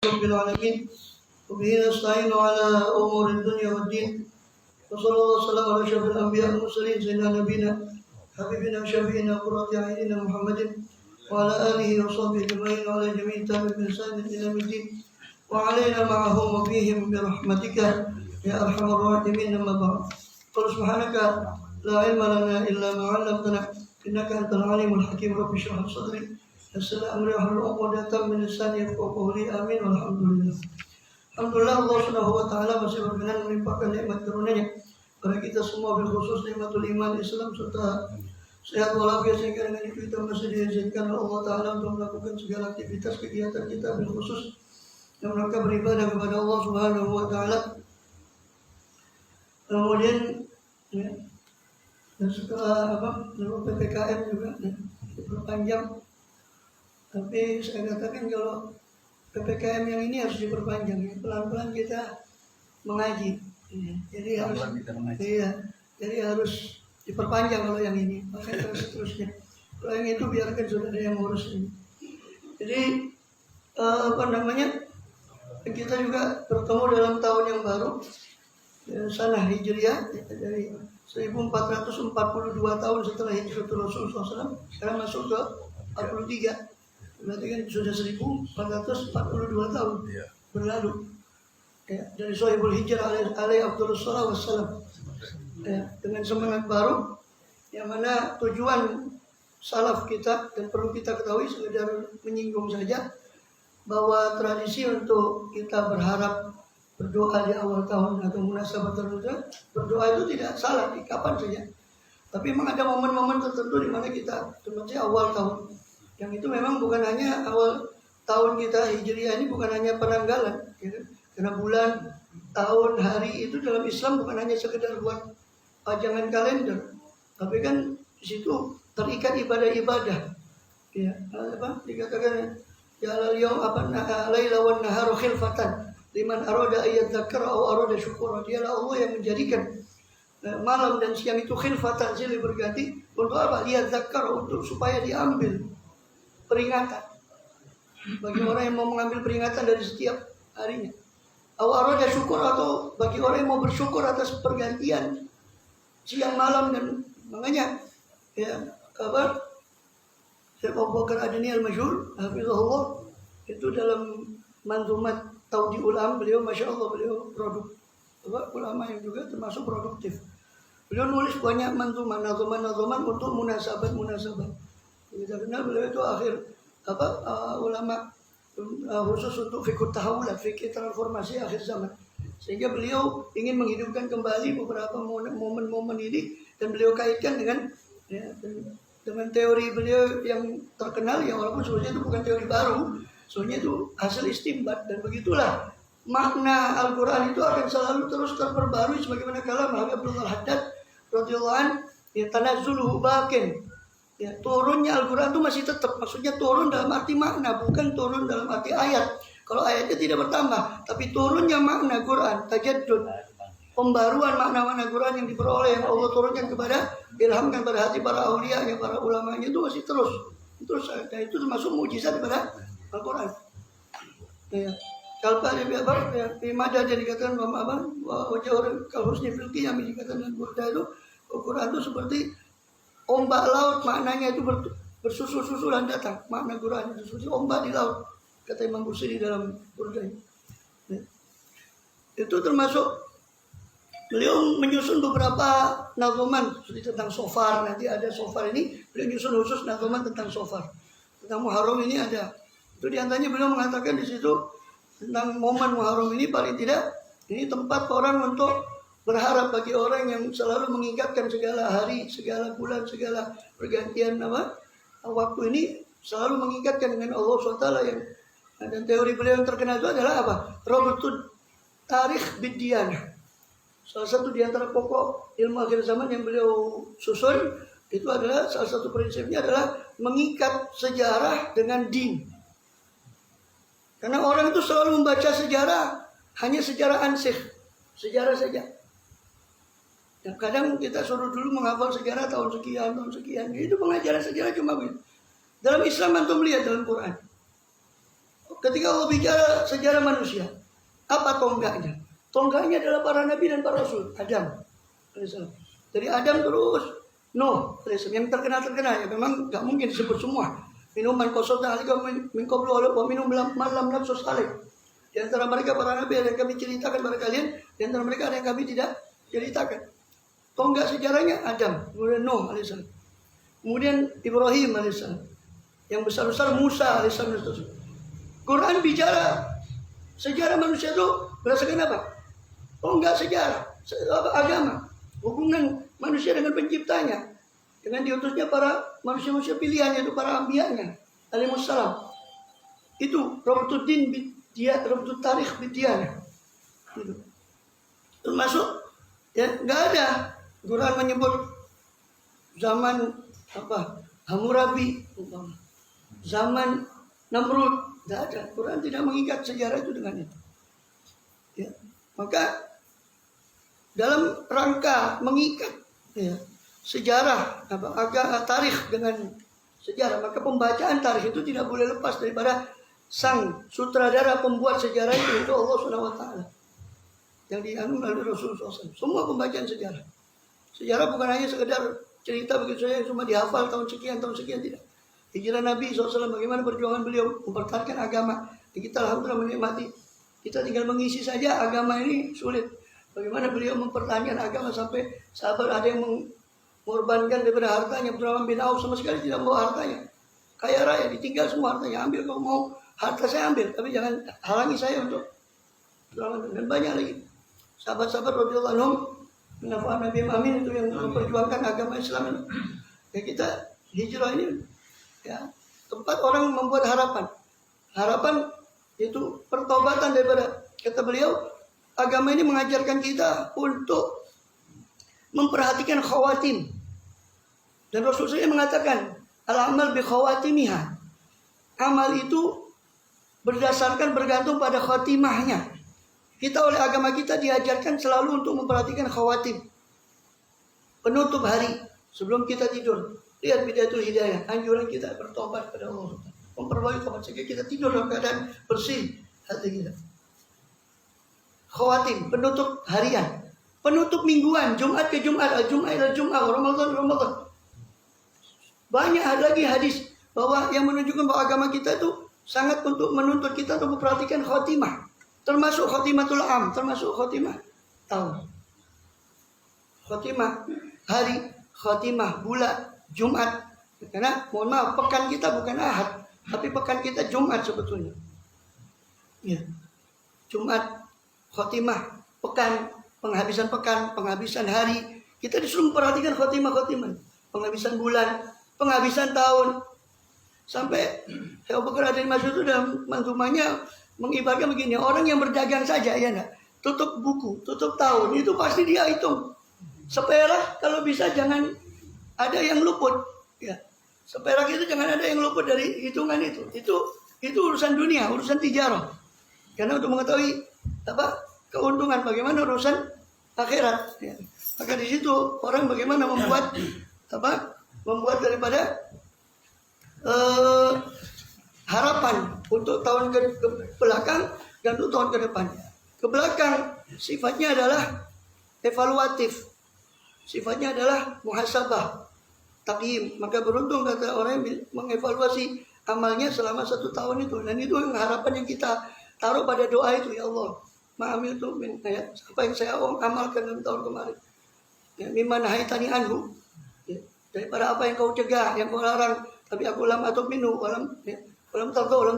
رب العالمين وبه نستعين على أمور الدنيا والدين وصلى الله وسلم على أشرف الأنبياء والمرسلين سيدنا نبينا حبيبنا شفيعنا قرة أعيننا محمد وعلى آله وصحبه أجمعين وعلى جميع التابعين بإحسان إلى يوم الدين وعلينا معهم وفيهم برحمتك يا أرحم الراحمين. أما بعد قل سبحانك لا علم لنا إلا ما علمتنا إنك أنت العليم الحكيم. رب اشرح لي صدري يسر لي أمري واحلل عقدة من لساني يفقهوا قولي. آمين والhamdulillah. Alhamdulillah, Allah Subhanahu wa taala masih berkenan melimpahkan nikmat karunia-Nya kepada kita semua, bil khusus nikmatul iman Islam serta sehat walafiat, sehingga dengan itu kita masih diizinkan oleh Allah taala untuk melakukan segala aktivitas kegiatan kita, bil khusus yang mereka beribadah kepada Allah Subhanahu wa taala. Kemudian ya, dan setelah PPKM juga ya, diperpanjang. Tapi saya katakan kalau PPKM yang ini harus diperpanjang ya. Pelan-pelan kita mengaji ya. Jadi harus diperpanjang kalau yang ini, makanya terus-terusnya. Kalau yang itu biarkan saudara yang ngurus ini. Jadi kita juga bertemu dalam tahun yang baru ya, Sanah Hijriah ya, dari 1442 tahun setelah Hijratul Rasulullah SAW. Sekarang masuk ke 43. Berarti kan sudah 1442 tahun berlalu ya, dari Sohibul Hijrah alaihi Abdullah wassalam ya, dengan semangat baru yang mana tujuan salaf kita, dan perlu kita ketahui sekedar menyinggung saja, bahwa tradisi untuk kita berharap berdoa di awal tahun atau munasabah tertentu, berdoa itu tidak salah di kapan saja, tapi memang ada momen-momen tertentu di mana kita, termasuk awal tahun, yang itu memang bukan hanya awal tahun kita Hijriah ini, bukan hanya penanggalan ya, karena bulan, tahun, hari itu dalam Islam bukan hanya sekedar buat pajangan kalender, tapi kan di situ terikat ibadah-ibadah ya, dikatakan ya al-yawm laila wan naharu khilfatan liman arada ayat dzakara aw arada syukura. Dialah Allah yang menjadikan malam dan siang itu khilfatan, silih berganti, untuk apa? Lihat zakar, untuk supaya diambil peringatan bagi orang yang mau mengambil peringatan dari setiap harinya. Awal ada syukur, atau bagi orang yang mau bersyukur atas pergantian siang malam. Dan makanya ya kabar Syekh Abu Bakar Adni al-Masyhur hafizahullah itu dalam manzumat Taudiul Am, beliau masya Allah, beliau ulama yang juga termasuk produktif. Beliau nulis banyak nazuman untuk munasabat. Kita kenal beliau itu ulama khusus untuk fikih tahawulat, fikih transformasi akhir zaman. Sehingga beliau ingin menghidupkan kembali beberapa momen-momen ini, dan beliau kaitkan dengan teori beliau yang terkenal, yang walaupun sebenarnya itu bukan teori baru, sebenarnya itu hasil istimbat. Dan begitulah makna Al-Quran itu akan selalu terus terperbarui, sebagaimana kalam Habib Abdul Haddad radhiyallahu anhu, ya tanazzuluhu bakin. Ya, turunnya Al-Quran itu masih tetap, maksudnya turun dalam arti makna, bukan turun dalam arti ayat. Kalau ayatnya tidak bertambah, tapi turunnya makna Quran, tajaddud, pembaruan makna-makna Quran yang diperoleh, yang Allah turunkan kepada, ilhamkan pada hati para aulianya, para ulamanya, itu masih terus. Dan itu termasuk mukjizat daripada Al-Quran. Ya. Kalpa di Madad yang dikatakan wajah kalhusni fil qiyam, dikatakan dengan Burda itu, Al-Quran itu seperti ombak laut, maknanya itu bersusul-susulan datang. Makna Quran itu seperti ombak di laut, kata Imam Busiri dalam Burda. Ya. Itu termasuk beliau menyusun beberapa nazuman tentang shofar. Nanti ada shofar ini, beliau menyusun khusus nazuman tentang shofar. Tentang Muharram ini ada. Itu diantaranya beliau mengatakan di situ tentang momen Muharram ini, paling tidak ini tempat orang untuk berharap, bagi orang yang selalu mengingatkan segala hari, segala bulan, segala pergantian waktu ini, selalu mengingatkan dengan Allah SWT. Dan teori beliau yang terkenal itu adalah apa? Rabatul Tarikh Biddiyanah. Salah satu di antara pokok ilmu akhir zaman yang beliau susun itu adalah, salah satu prinsipnya adalah mengikat sejarah dengan din. Karena orang itu selalu membaca sejarah hanya sejarah ansih, sejarah saja. Dan kadang kita suruh dulu menghafal sejarah tahun sekian. Itu pengajaran sejarah cuma begitu. Dalam Islam antum lihat dalam Quran. ketika Allah bicara sejarah manusia, apa tonggaknya? Tonggaknya adalah para nabi dan para rasul. Adam alaihissalam. Dari Adam terus Nuh alaihissalam. Yang terkenal ya memang nggak mungkin disebut semua. Minuman kosong alika min qablu wa minum malam nafsus alaihi. Di antara mereka para nabi ada yang kami ceritakan kepada kalian, di antara mereka ada yang kami tidak ceritakan. Tonggak sejarahnya Adam, kemudian Nuh alaihissalam, kemudian Ibrahim alaihissalam, yang besar-besar Musa alaihissalam. Quran bicara sejarah manusia itu berdasarkan apa? Tonggak sejarah, agama, hubungan manusia dengan penciptanya, dengan diutusnya para manusia-manusia pilihan, yaitu para ambiyanya alaihissalam. Itu Rabtuddin dia Rabtut Tarikh Bidiyana. Gitu. Termasuk ya nggak ada Quran menyebut zaman apa Hammurabi, zaman Namrud, nggak ada. Quran tidak mengikat sejarah itu dengan itu. Ya. Maka dalam rangka mengikat ya, sejarah tarikh dengan sejarah, maka pembacaan tarikh itu tidak boleh lepas daripada sang sutradara pembuat sejarah itu Allah SWT yang dianut oleh Rasulullah SAW. Semua pembacaan sejarah. Sejarah bukan hanya sekedar cerita begitu saja yang cuma dihafal tahun sekian tidak. Hijrah Nabi SAW, bagaimana perjuangan beliau mempertahankan agama. Kita alhamdulillah menikmati. Kita tinggal mengisi saja agama ini sulit. Bagaimana beliau mempertahankan agama sampai sahabat ada yang mengorbankan daripada hartanya. Abdurrahman bin Auf sama sekali tidak membawa hartanya. Kaya raya ditinggal semua hartanya. Ambil kalau mau harta saya ambil, tapi jangan halangi saya untuk dan banyak lagi sahabat-sahabat radhiyallahu anhum menafa'an Nabi Amin itu yang memperjuangkan agama Islam ini. Ya kita hijrah ini ya tempat orang membuat harapan itu pertobatan daripada, kata beliau, agama ini mengajarkan kita untuk memperhatikan khawatim, dan Rasul saya mengatakan al-amal bi khawatimiha, amal itu bergantung pada khatimahnya. Kita oleh agama kita diajarkan selalu untuk memperhatikan khawatim, penutup hari sebelum kita tidur. Lihat Bidayatul Hidayah, anjuran kita bertobat kepada Allah, memperbaiki tobat sehingga kita tidur dalam keadaan bersih hati kita. Khawatim, penutup harian, penutup mingguan, Jumat ke Jumat, Al-Jum'ah ila Jum'ah, Ramadan. Banyak lagi hadis bahwa yang menunjukkan bahwa agama kita itu sangat untuk menuntut kita untuk memperhatikan khotimah, termasuk khotimatul am, termasuk khotimah tahun, khotimah hari, khotimah bulan, Jumat. Karena mohon maaf, pekan kita bukan Ahad, tapi pekan kita Jumat sebetulnya. Ya. Jumat, khotimah, pekan, penghabisan hari. Kita disuruh memperhatikan khotimah, penghabisan bulan, penghabisan tahun. Sampai Abu Bakar Adin Mas'ud itu dalam manzumahnya mengibarkan begini, orang yang berdagang saja ya enggak, tutup buku, tutup tahun, itu pasti dia hitung. Seperak kalau bisa jangan ada yang luput ya. Seperak itu jangan ada yang luput dari hitungan itu. Itu urusan dunia, urusan tijarah. Karena untuk mengetahui keuntungan, bagaimana urusan akhirat ya. Maka di situ orang bagaimana membuat daripada harapan untuk tahun ke belakang dan untuk tahun ke depan. Ke belakang sifatnya adalah evaluatif, sifatnya adalah muhasabah, takyim. Maka beruntung kata orang yang mengevaluasi amalnya selama 1 tahun itu. Dan itu yang harapan yang kita taruh pada doa itu, ya Allah, ma'amil tu min ayat, apa yang saya amalkan dalam tahun kemarin, ya, mimma nahaitani anhu, ya, daripada apa yang kau cegah, yang kau larang, tapi aku lam atau minu, walam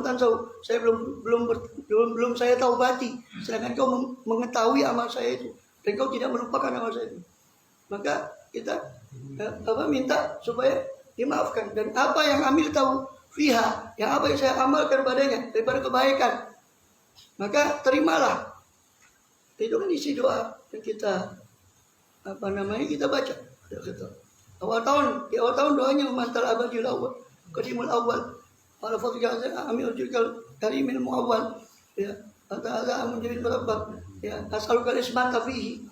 tansau, saya belum saya taubati, sedangkan kau mengetahui amal saya itu, dan kau tidak melupakan amal saya itu. Maka kita minta supaya dimaafkan, dan apa yang amil tahu fiha, yang apa yang saya amalkan padanya daripada kebaikan, maka terimalah. Itu kan isi doa yang kita kita baca. Di awal tahun doanya mantal abadil awal, qadimul awal, ala fadhika amil jikal karimil muawwal, ya, ta'ala menjadi berabat, ya, as'aluka ismata fihi.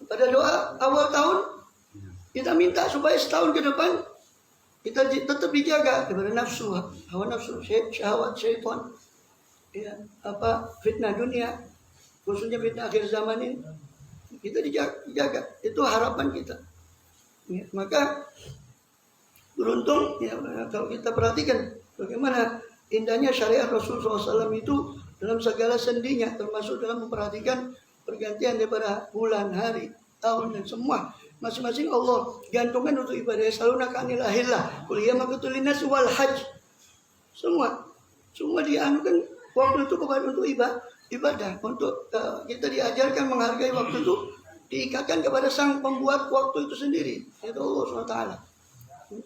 Pada doa awal tahun kita minta supaya setahun ke depan kita tetap dijaga daripada nafsu, hawa nafsu, syahwat, syaitan. ya, fitnah dunia, khususnya fitnah akhir zaman ini, kita dijaga. Itu harapan kita. Ya, maka beruntung ya, kalau kita perhatikan bagaimana indahnya syariat Rasulullah SAW itu dalam segala sendinya, termasuk dalam memperhatikan pergantian daripada bulan, hari, tahun, dan semua. Masing-masing Allah gantungkan untuk ibadah. Salunaka anil ahillah qul hiya mawaqitu linnas wal hajj. Semua dianukan waktu itu kepada untuk ibadah. Untuk kita diajarkan menghargai waktu itu, diikatkan kepada sang pembuat waktu itu sendiri, yaitu Allah SWT.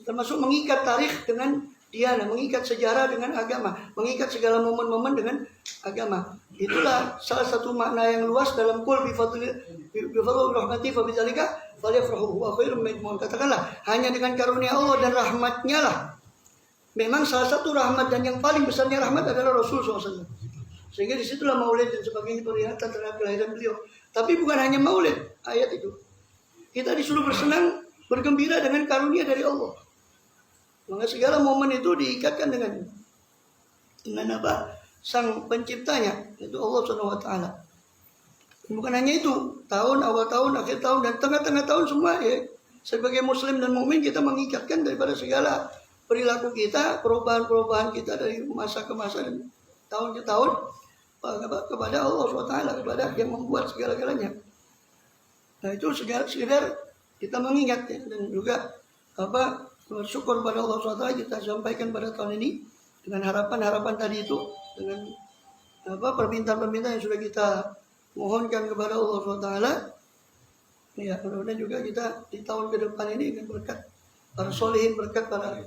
Termasuk mengikat tarikh dengan diana, mengikat sejarah dengan agama, mengikat segala momen-momen dengan agama. Itulah salah satu makna yang luas dalam qul bi fadli rahmati fa bidzalika falyafrahu wa khairum mimma. Katakanlah, hanya dengan karunia Allah dan rahmatnya lah. Memang salah satu rahmat dan yang paling besarnya rahmat adalah Rasulullah SAW. Sehingga disitulah maulid dan sebagainya peringatan terhadap kelahiran beliau. Tapi bukan hanya maulid, ayat itu. Kita disuruh bersenang, bergembira dengan karunia dari Allah. Maka segala momen itu diikatkan dengan apa? Sang penciptanya, itu Allah SWT. Bukan hanya itu, tahun, awal tahun, akhir tahun, dan tengah-tengah tahun semua ya. Sebagai muslim dan mukmin kita mengikatkan daripada segala perilaku kita, perubahan-perubahan kita dari masa ke masa dan tahun ke tahun kepada Allah SWT, kepada yang membuat segala-galanya. Nah itu sekedar kita mengingat ya, dan juga bersyukur pada Allah SWT. Kita sampaikan pada tahun ini dengan harapan-harapan tadi itu, dengan permintaan-permintaan yang sudah kita mohonkan kepada Allah SWT. Ya, mudah-mudahan juga kita di tahun ke depan ini dengan berkat para solihin, berkat para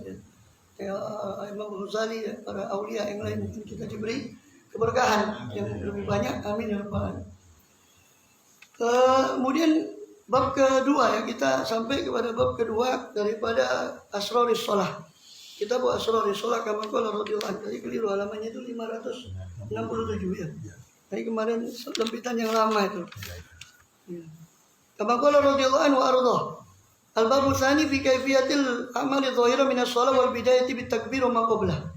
Imam Ghazali, para aulia yang lain, mungkin kita diberi keberkahan yang lebih banyak. Amin ya rabbal alamin. Kemudian bab kedua ya, kita sampai kepada bab kedua daripada Asraris Shalah. Kita buat Asraris Shalah kama qala radhiyallahu anhu. Tadi keliru halamannya itu 567 ya. Tadi kemarin lempitan yang lama itu. Kama qala radhiyallahu anhu arda. Al-babu tsani fi kaifiyatil amali dhahira min as-shalah wal bidayati bit takbir wa ma qablah.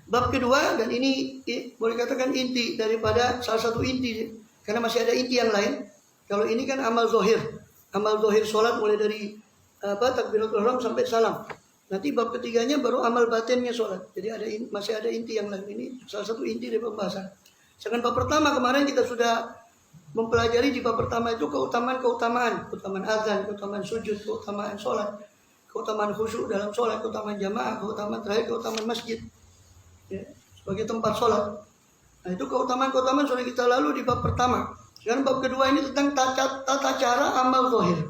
Bab kedua, dan ini boleh katakan inti daripada salah satu inti, karena masih ada inti yang lain. Kalau ini kan amal zahir salat mulai dari takbiratul ihram sampai salam. Nanti bab ketiganya baru amal batinnya salat. Jadi masih ada inti yang lain. Ini salah satu inti dari pembahasan. Sedangkan bab pertama kemarin kita sudah mempelajari. Di bab pertama itu keutamaan azan, keutamaan sujud, keutamaan sholat, keutamaan khusyuk dalam sholat, keutamaan jamaah, keutamaan terakhir, keutamaan masjid ya, sebagai tempat sholat. Nah itu keutamaan sudah kita lalu di bab pertama. Sekarang bab kedua ini tentang tata cara amal zahir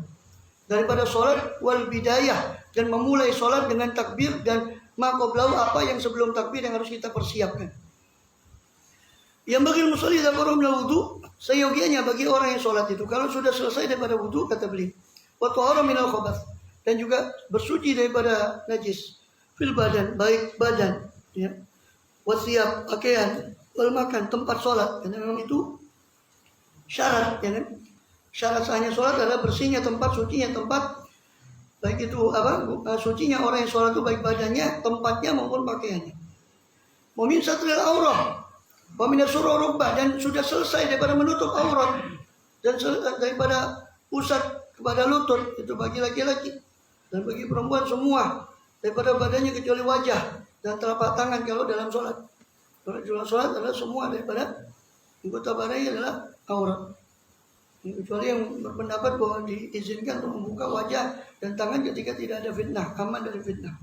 daripada sholat wal bidayah, dan memulai sholat dengan takbir, dan ma qablahu, apa yang sebelum takbir yang harus kita persiapkan. Yang bagi musalli dzakara min wudu, seyogianya bagi orang yang sholat itu kalau sudah selesai daripada wudu, kata beliau, wa tahara minal khabath, dan juga bersuci daripada najis, fil badan, baik badan ya, wa thiyab, pakaian, wal makan, tempat sholat. Dan memang itu syarat ya kan. Syarat sahnya sholat adalah bersihnya tempat, sucinya tempat, baik itu sucinya orang yang sholat itu baik badannya, tempatnya maupun pakaiannya. Mumin satril aurah wa min asyurur rukbah, dan sudah selesai daripada menutup aurat dan daripada pusat kepada lutut, itu bagi laki-laki, dan bagi perempuan semua daripada badannya kecuali wajah dan telapak tangan kalau dalam sholat. Dalam sholat adalah semua daripada anggota badannya adalah aurat, kecuali yang berpendapat bahwa diizinkan untuk membuka wajah dan tangan ketika tidak ada fitnah, aman dari fitnah.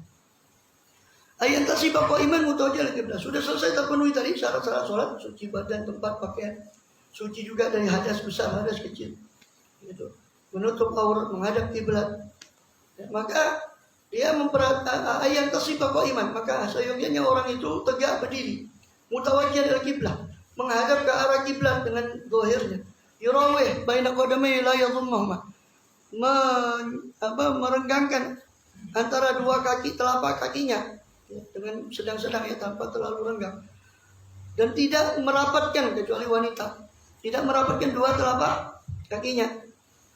Ayat tasibah qaiman mutawajjihal qiblah. Sudah selesai terpenuhi tadi syarat-syarat sholat, suci badan, tempat, pakaian, suci juga dari hadas besar, hadas kecil. Gitu. Menutup aurat, menghadap kiblat. Ya, maka dia ayat tasibah qaiman, maka seyogianya orang itu tegak berdiri, mutawajjihal qiblah, menghadap ke arah kiblat dengan zahirnya. Yurawih baina qadamai la yadhummahuma. Merenggangkan antara dua kaki, telapak kakinya dengan sedang-sedang ya, tanpa terlalu renggang, dan tidak merapatkan, kecuali wanita tidak merapatkan dua telapak kakinya.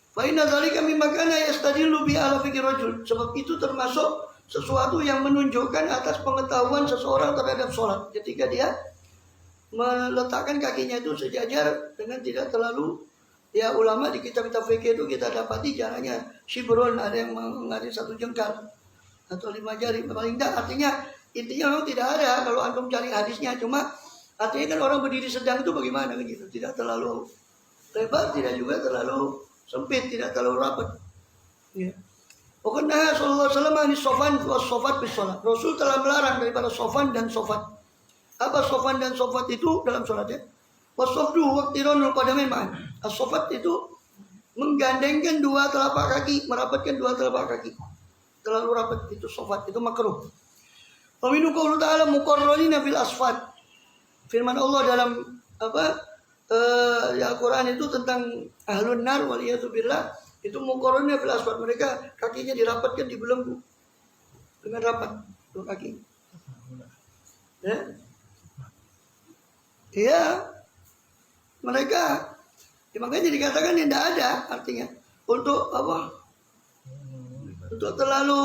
Fa inna dzalika mimma kana yastadillu bi ala fikri rajul. Sebab itu termasuk sesuatu yang menunjukkan atas pengetahuan seseorang terhadap sholat ketika dia meletakkan kakinya itu sejajar dengan tidak terlalu, ya ulama di kitab-kitab fikih itu kita dapati jaraknya shibrun, ada yang mengatakan 1 jengkal atau 5 jari paling tidak. Artinya intinya memang tidak ada kalau antum cari hadisnya, cuma artinya kan orang berdiri sedang itu bagaimana begitu, tidak terlalu lebar, tidak juga terlalu sempit, tidak terlalu rapat. Ya. Pokoknya Rasulullah SAW ini sofan was sofat bis sholat. Rasul telah melarang daripada sofan dan sofat. Apa sofan dan sofat itu dalam sholatnya? Wasofdu waktironul qadamain ma'an. As-sofat itu menggandengkan 2 telapak kaki, merapatkan 2 telapak kaki. Terlalu rapat itu sofat, itu makruh. Wa minhu qaulu ta'ala muqarrarina fil asfat. Firman Allah dalam Al-Quran itu tentang ahlun nar waliyadzubillah, itu muqarrarina fil asfat, mereka kakinya dirapatkan di belenggu dengan rapat 2 kaki. Ya. Iya. Mereka makanya dikatakan tidak ada artinya untuk apa? Untuk terlalu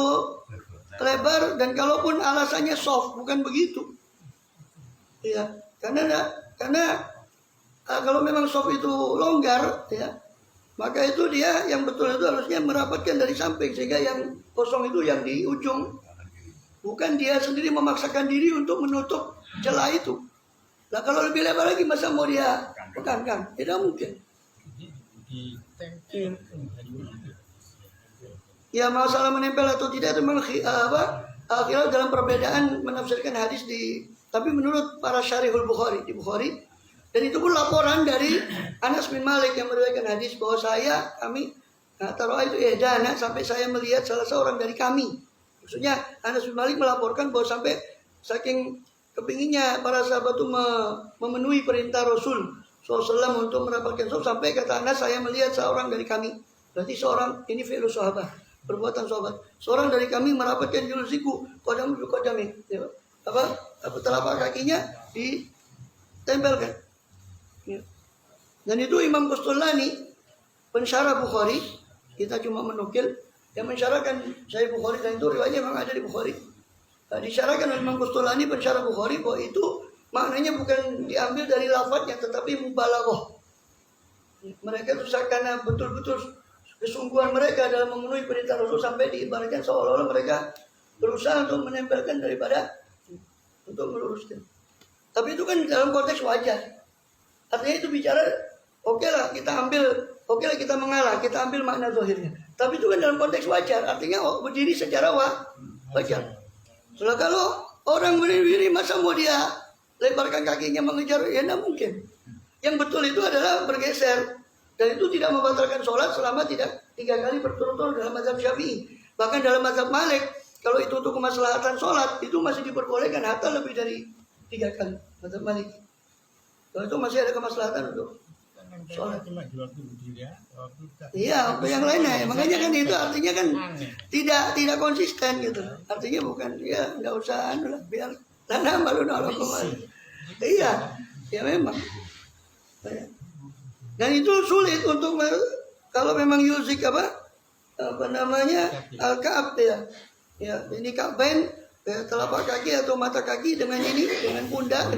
lebar, dan kalaupun alasannya soft, bukan begitu. Ya, karena kalau memang soft itu longgar, ya, maka itu dia yang betul itu harusnya merapatkan dari samping, sehingga yang kosong itu yang di ujung, bukan dia sendiri memaksakan diri untuk menutup celah itu. Nah kalau lebih lebar lagi masa mau dia pegankan? Tidak mungkin. Ya masalah menempel atau tidak itu memang akhirnya dalam perbedaan menafsirkan hadis tapi menurut para syarihul Bukhari di Bukhari, dan itu pun laporan dari Anas bin Malik yang meriwayatkan hadis bahwa kami taruh itu dana sampai saya melihat salah seorang dari kami. Maksudnya Anas bin Malik melaporkan bahwa sampai saking kepinginnya para sahabat itu memenuhi perintah Rasul SAW untuk mendapatkan sof, sampai kata Anas, saya melihat seorang dari kami. Berarti seorang ini fi'lu sahabat, perbuatan sahabat. Seorang dari kami merapatkan julusiku qadam bi qadami. Ya. Telapak kakinya ditempelkan. Ya. Dan itu Imam Qustulani pensyarah Bukhari, kita cuma menukil yang mensyarahkan Sahih Bukhari, dan itu riwayatnya memang ada di Bukhari. Disyarahkan oleh Imam Qustulani pensyarah Bukhari bahwa itu maknanya bukan diambil dari lafadznya, tetapi mubalaghah. Mereka itu karena betul-betul kesungguhan mereka dalam memenuhi perintah Rasul, sampai diibaratkan seolah-olah mereka berusaha untuk menempelkan daripada untuk meluruskan. Tapi itu kan dalam konteks wajar. Artinya itu bicara oke lah kita mengalah, kita ambil makna zahirnya. Tapi itu kan dalam konteks wajar, artinya berdiri secara wajar. Soalnya kalau orang berdiri masa mau dia lebarkan kakinya mengejar, ya tidak mungkin. Yang betul itu adalah bergeser, dan itu tidak membatalkan sholat selama tidak 3 kali berturut-turut dalam mazhab Syafi'i. Bahkan dalam mazhab Malik, kalau itu untuk kemaslahatan sholat, itu masih diperbolehkan hatta lebih dari 3 kali. Mazhab Malik. Kalau itu masih ada kemaslahatan untuk sholat. Iya, untuk yang lainnya. Makanya kan itu artinya kan tidak konsisten gitu. Artinya bukan ya nggak usah lah, biar tanah malu nolok kemarin. Iya, ya memang. Dan itu sulit untuk kalau memang yuzik apa namanya al-ka'ab ya. Ya, ini ka'bain telapak kaki atau mata kaki dengan pundak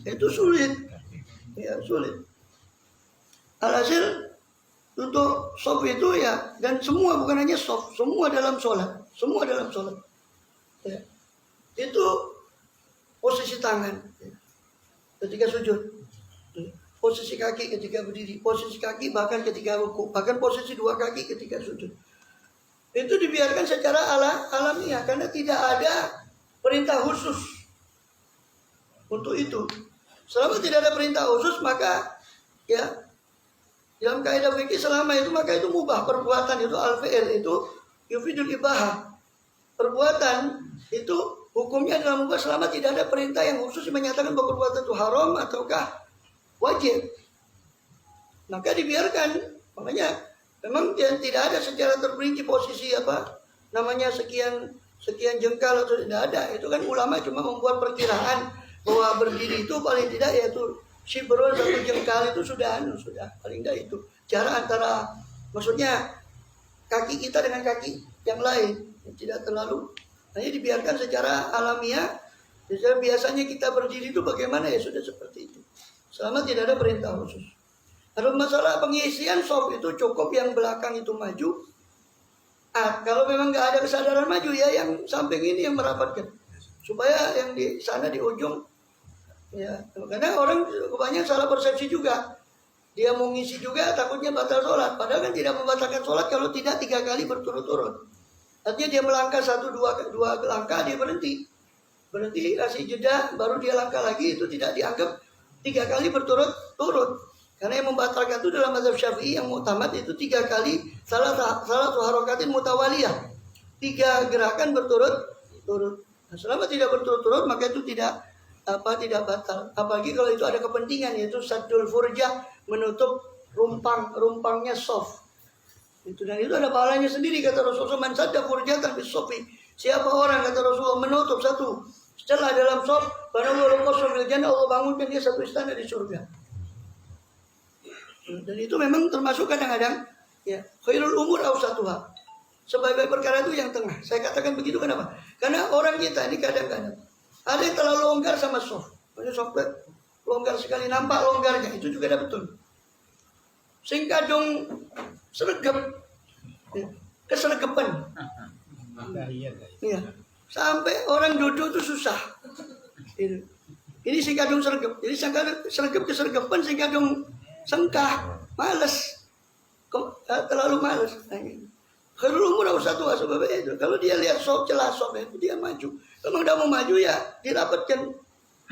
itu sulit. Ya, sulit. Alhasil untuk sof itu ya, dan semua bukan hanya sof, semua dalam sholat, ya. Itu posisi tangan ketika sujud, posisi kaki ketika berdiri, posisi kaki bahkan ketika ruku, bahkan posisi 2 kaki ketika sujud. Itu dibiarkan secara alamiah karena tidak ada perintah khusus untuk itu. Selama tidak ada perintah khusus, maka ya dalam kaidah fikih selama itu maka itu mubah. Perbuatan itu al-fi'il itu yufidul ibahah. Perbuatan itu hukumnya adalah mubah selama tidak ada perintah yang khusus menyatakan bahwa perbuatan itu haram ataukah wajib. Maka dibiarkan. Makanya memang tidak ada secara terperinci posisi sekian jengkal atau tidak ada. Itu kan ulama cuma membuat perkiraan bahwa berdiri itu paling tidak yaitu shibrul 1 jengkal itu sudah paling tidak itu jarak antara, maksudnya kaki kita dengan kaki yang lain tidak terlalu, hanya dibiarkan secara alamiah Jadi biasanya kita berdiri itu bagaimana ya sudah seperti itu. Selama tidak ada perintah khusus. Ada masalah pengisian sop itu cukup yang belakang itu maju. Kalau memang nggak ada kesadaran maju ya yang samping ini yang merapatkan. Supaya yang di sana di ujung ya, karena orang kebanyakan salah persepsi juga. Dia mau ngisi juga takutnya batal sholat. Padahal kan tidak membatalkan sholat kalau tidak 3 kali berturut-turut. Artinya dia melangkah 1-2 langkah dia berhenti. Berhenti kasih jeda baru dia langkah lagi, itu tidak dianggap 3 kali berturut-turut. Karena yang membatalkan itu dalam mazhab Syafi'i yang muktamad itu 3 kali salah satu harokatin mutawaliyah. 3 gerakan berturut-turut. Nah, selama tidak berturut-turut maka itu tidak batal. Apalagi kalau itu ada kepentingan, yaitu saddul furjah, menutup rumpangnya soft. Itu, dan itu ada pahalanya sendiri kata Rasulullah, man sadda furjatan bis sofi. Siapa orang kata Rasulullah menutup satu celah dalam soft, banallahu qasrun fil jannah, Allah bangunkan dia satu istana di surga. Dan itu memang termasuk kadang-kadang ya, khairul umur awsatuha. Sebaik-baik perkara itu yang tengah. Saya katakan begitu kenapa? Karena orang kita ini kadang-kadang ada yang terlalu longgar sama soft. Maksudnya soft longgar sekali, nampak longgarnya, itu juga ada betul. Singkadung sergap, kesergepan. Iya. Sampai orang duduk itu susah. Ini singkadung sergap. Jadi sergap kesergepan, singkadung sengkah, malas. Terlalu malas. Khairul umur satu sebab itu. Kalau dia lihat celah soft itu dia maju. Kalau tidak mau maju ya dirapatkan.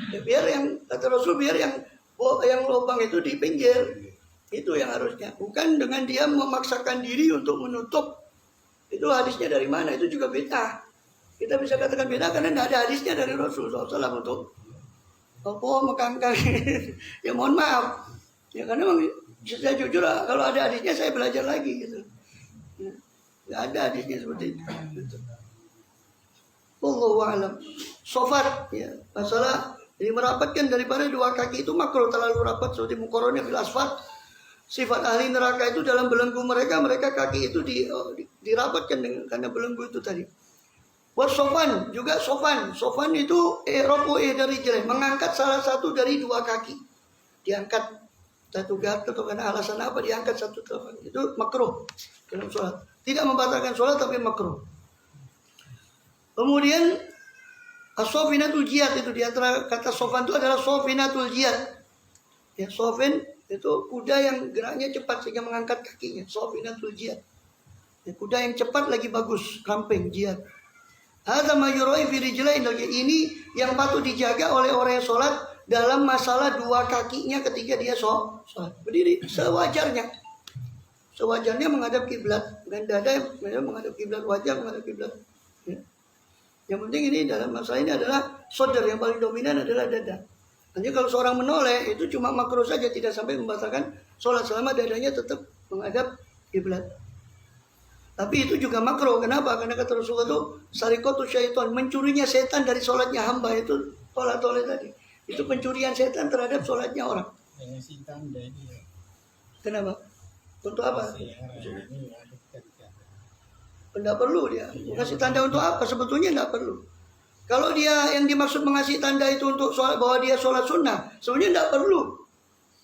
Ya, biar yang kata Rasul, biar yang lubang itu di pinggir. Itu yang harusnya. Bukan dengan dia memaksakan diri untuk menutup. Itu hadisnya dari mana? Itu juga bid'ah. Kita bisa katakan bid'ah karena tidak ada hadisnya dari Rasulullah SAW untuk mengangkat. Ya mohon maaf. Ya karena memang saya jujur kalau ada hadisnya saya belajar lagi gitu. Tidak ada hadisnya seperti itu. Wallahu a'lam. Sofat ya, masalah jadi merapatkan daripada 2 kaki itu makruh terlalu rapat seperti muqarrana bil asfar. Sifat ahli neraka itu dalam belenggu mereka kaki itu dirapatkan dengan karena belenggu itu tadi. Wasofan juga sofan itu rofu dari jalan, mengangkat salah satu dari 2 kaki, diangkat satu garter atau karena alasan apa diangkat satu telepon itu makruh dalam sholat. Tidak membatalkan sholat tapi makruh. Kemudian as-sofinatul jiyad itu diantara kata sofan itu adalah sofinatul jiyad. Ya, sofin itu kuda yang geraknya cepat sehingga mengangkat kakinya. Sofinatul jiyad. Ya, kuda yang cepat lagi bagus, ramping jiyad. Hadza ma yurai fi rijlain, ini yang patut dijaga oleh orang yang sholat dalam masalah 2 kakinya ketika dia sholat. Berdiri sewajarnya. Sewajarnya menghadap kiblat, dan dada menghadap kiblat, wajah menghadap kiblat. Ya. Yang penting ini dalam masalah ini adalah sodar, yang paling dominan adalah dada. Nanti kalau seorang menoleh itu cuma makruh saja, tidak sampai membatalkan sholat selama dadanya tetap menghadap kiblat. Tapi itu juga makruh. Kenapa? Karena kata Rasulullah itu sarikotu syaitan, mencurinya setan dari sholatnya hamba, itu tolak-tolak tadi. Itu pencurian setan terhadap sholatnya orang. Kenapa? Untuk apa? Tidak perlu dia kasih tanda untuk apa? Sebetulnya tidak perlu. Kalau dia yang dimaksud mengasih tanda itu untuk sholat, bahwa dia sholat sunnah, sebenarnya tidak perlu.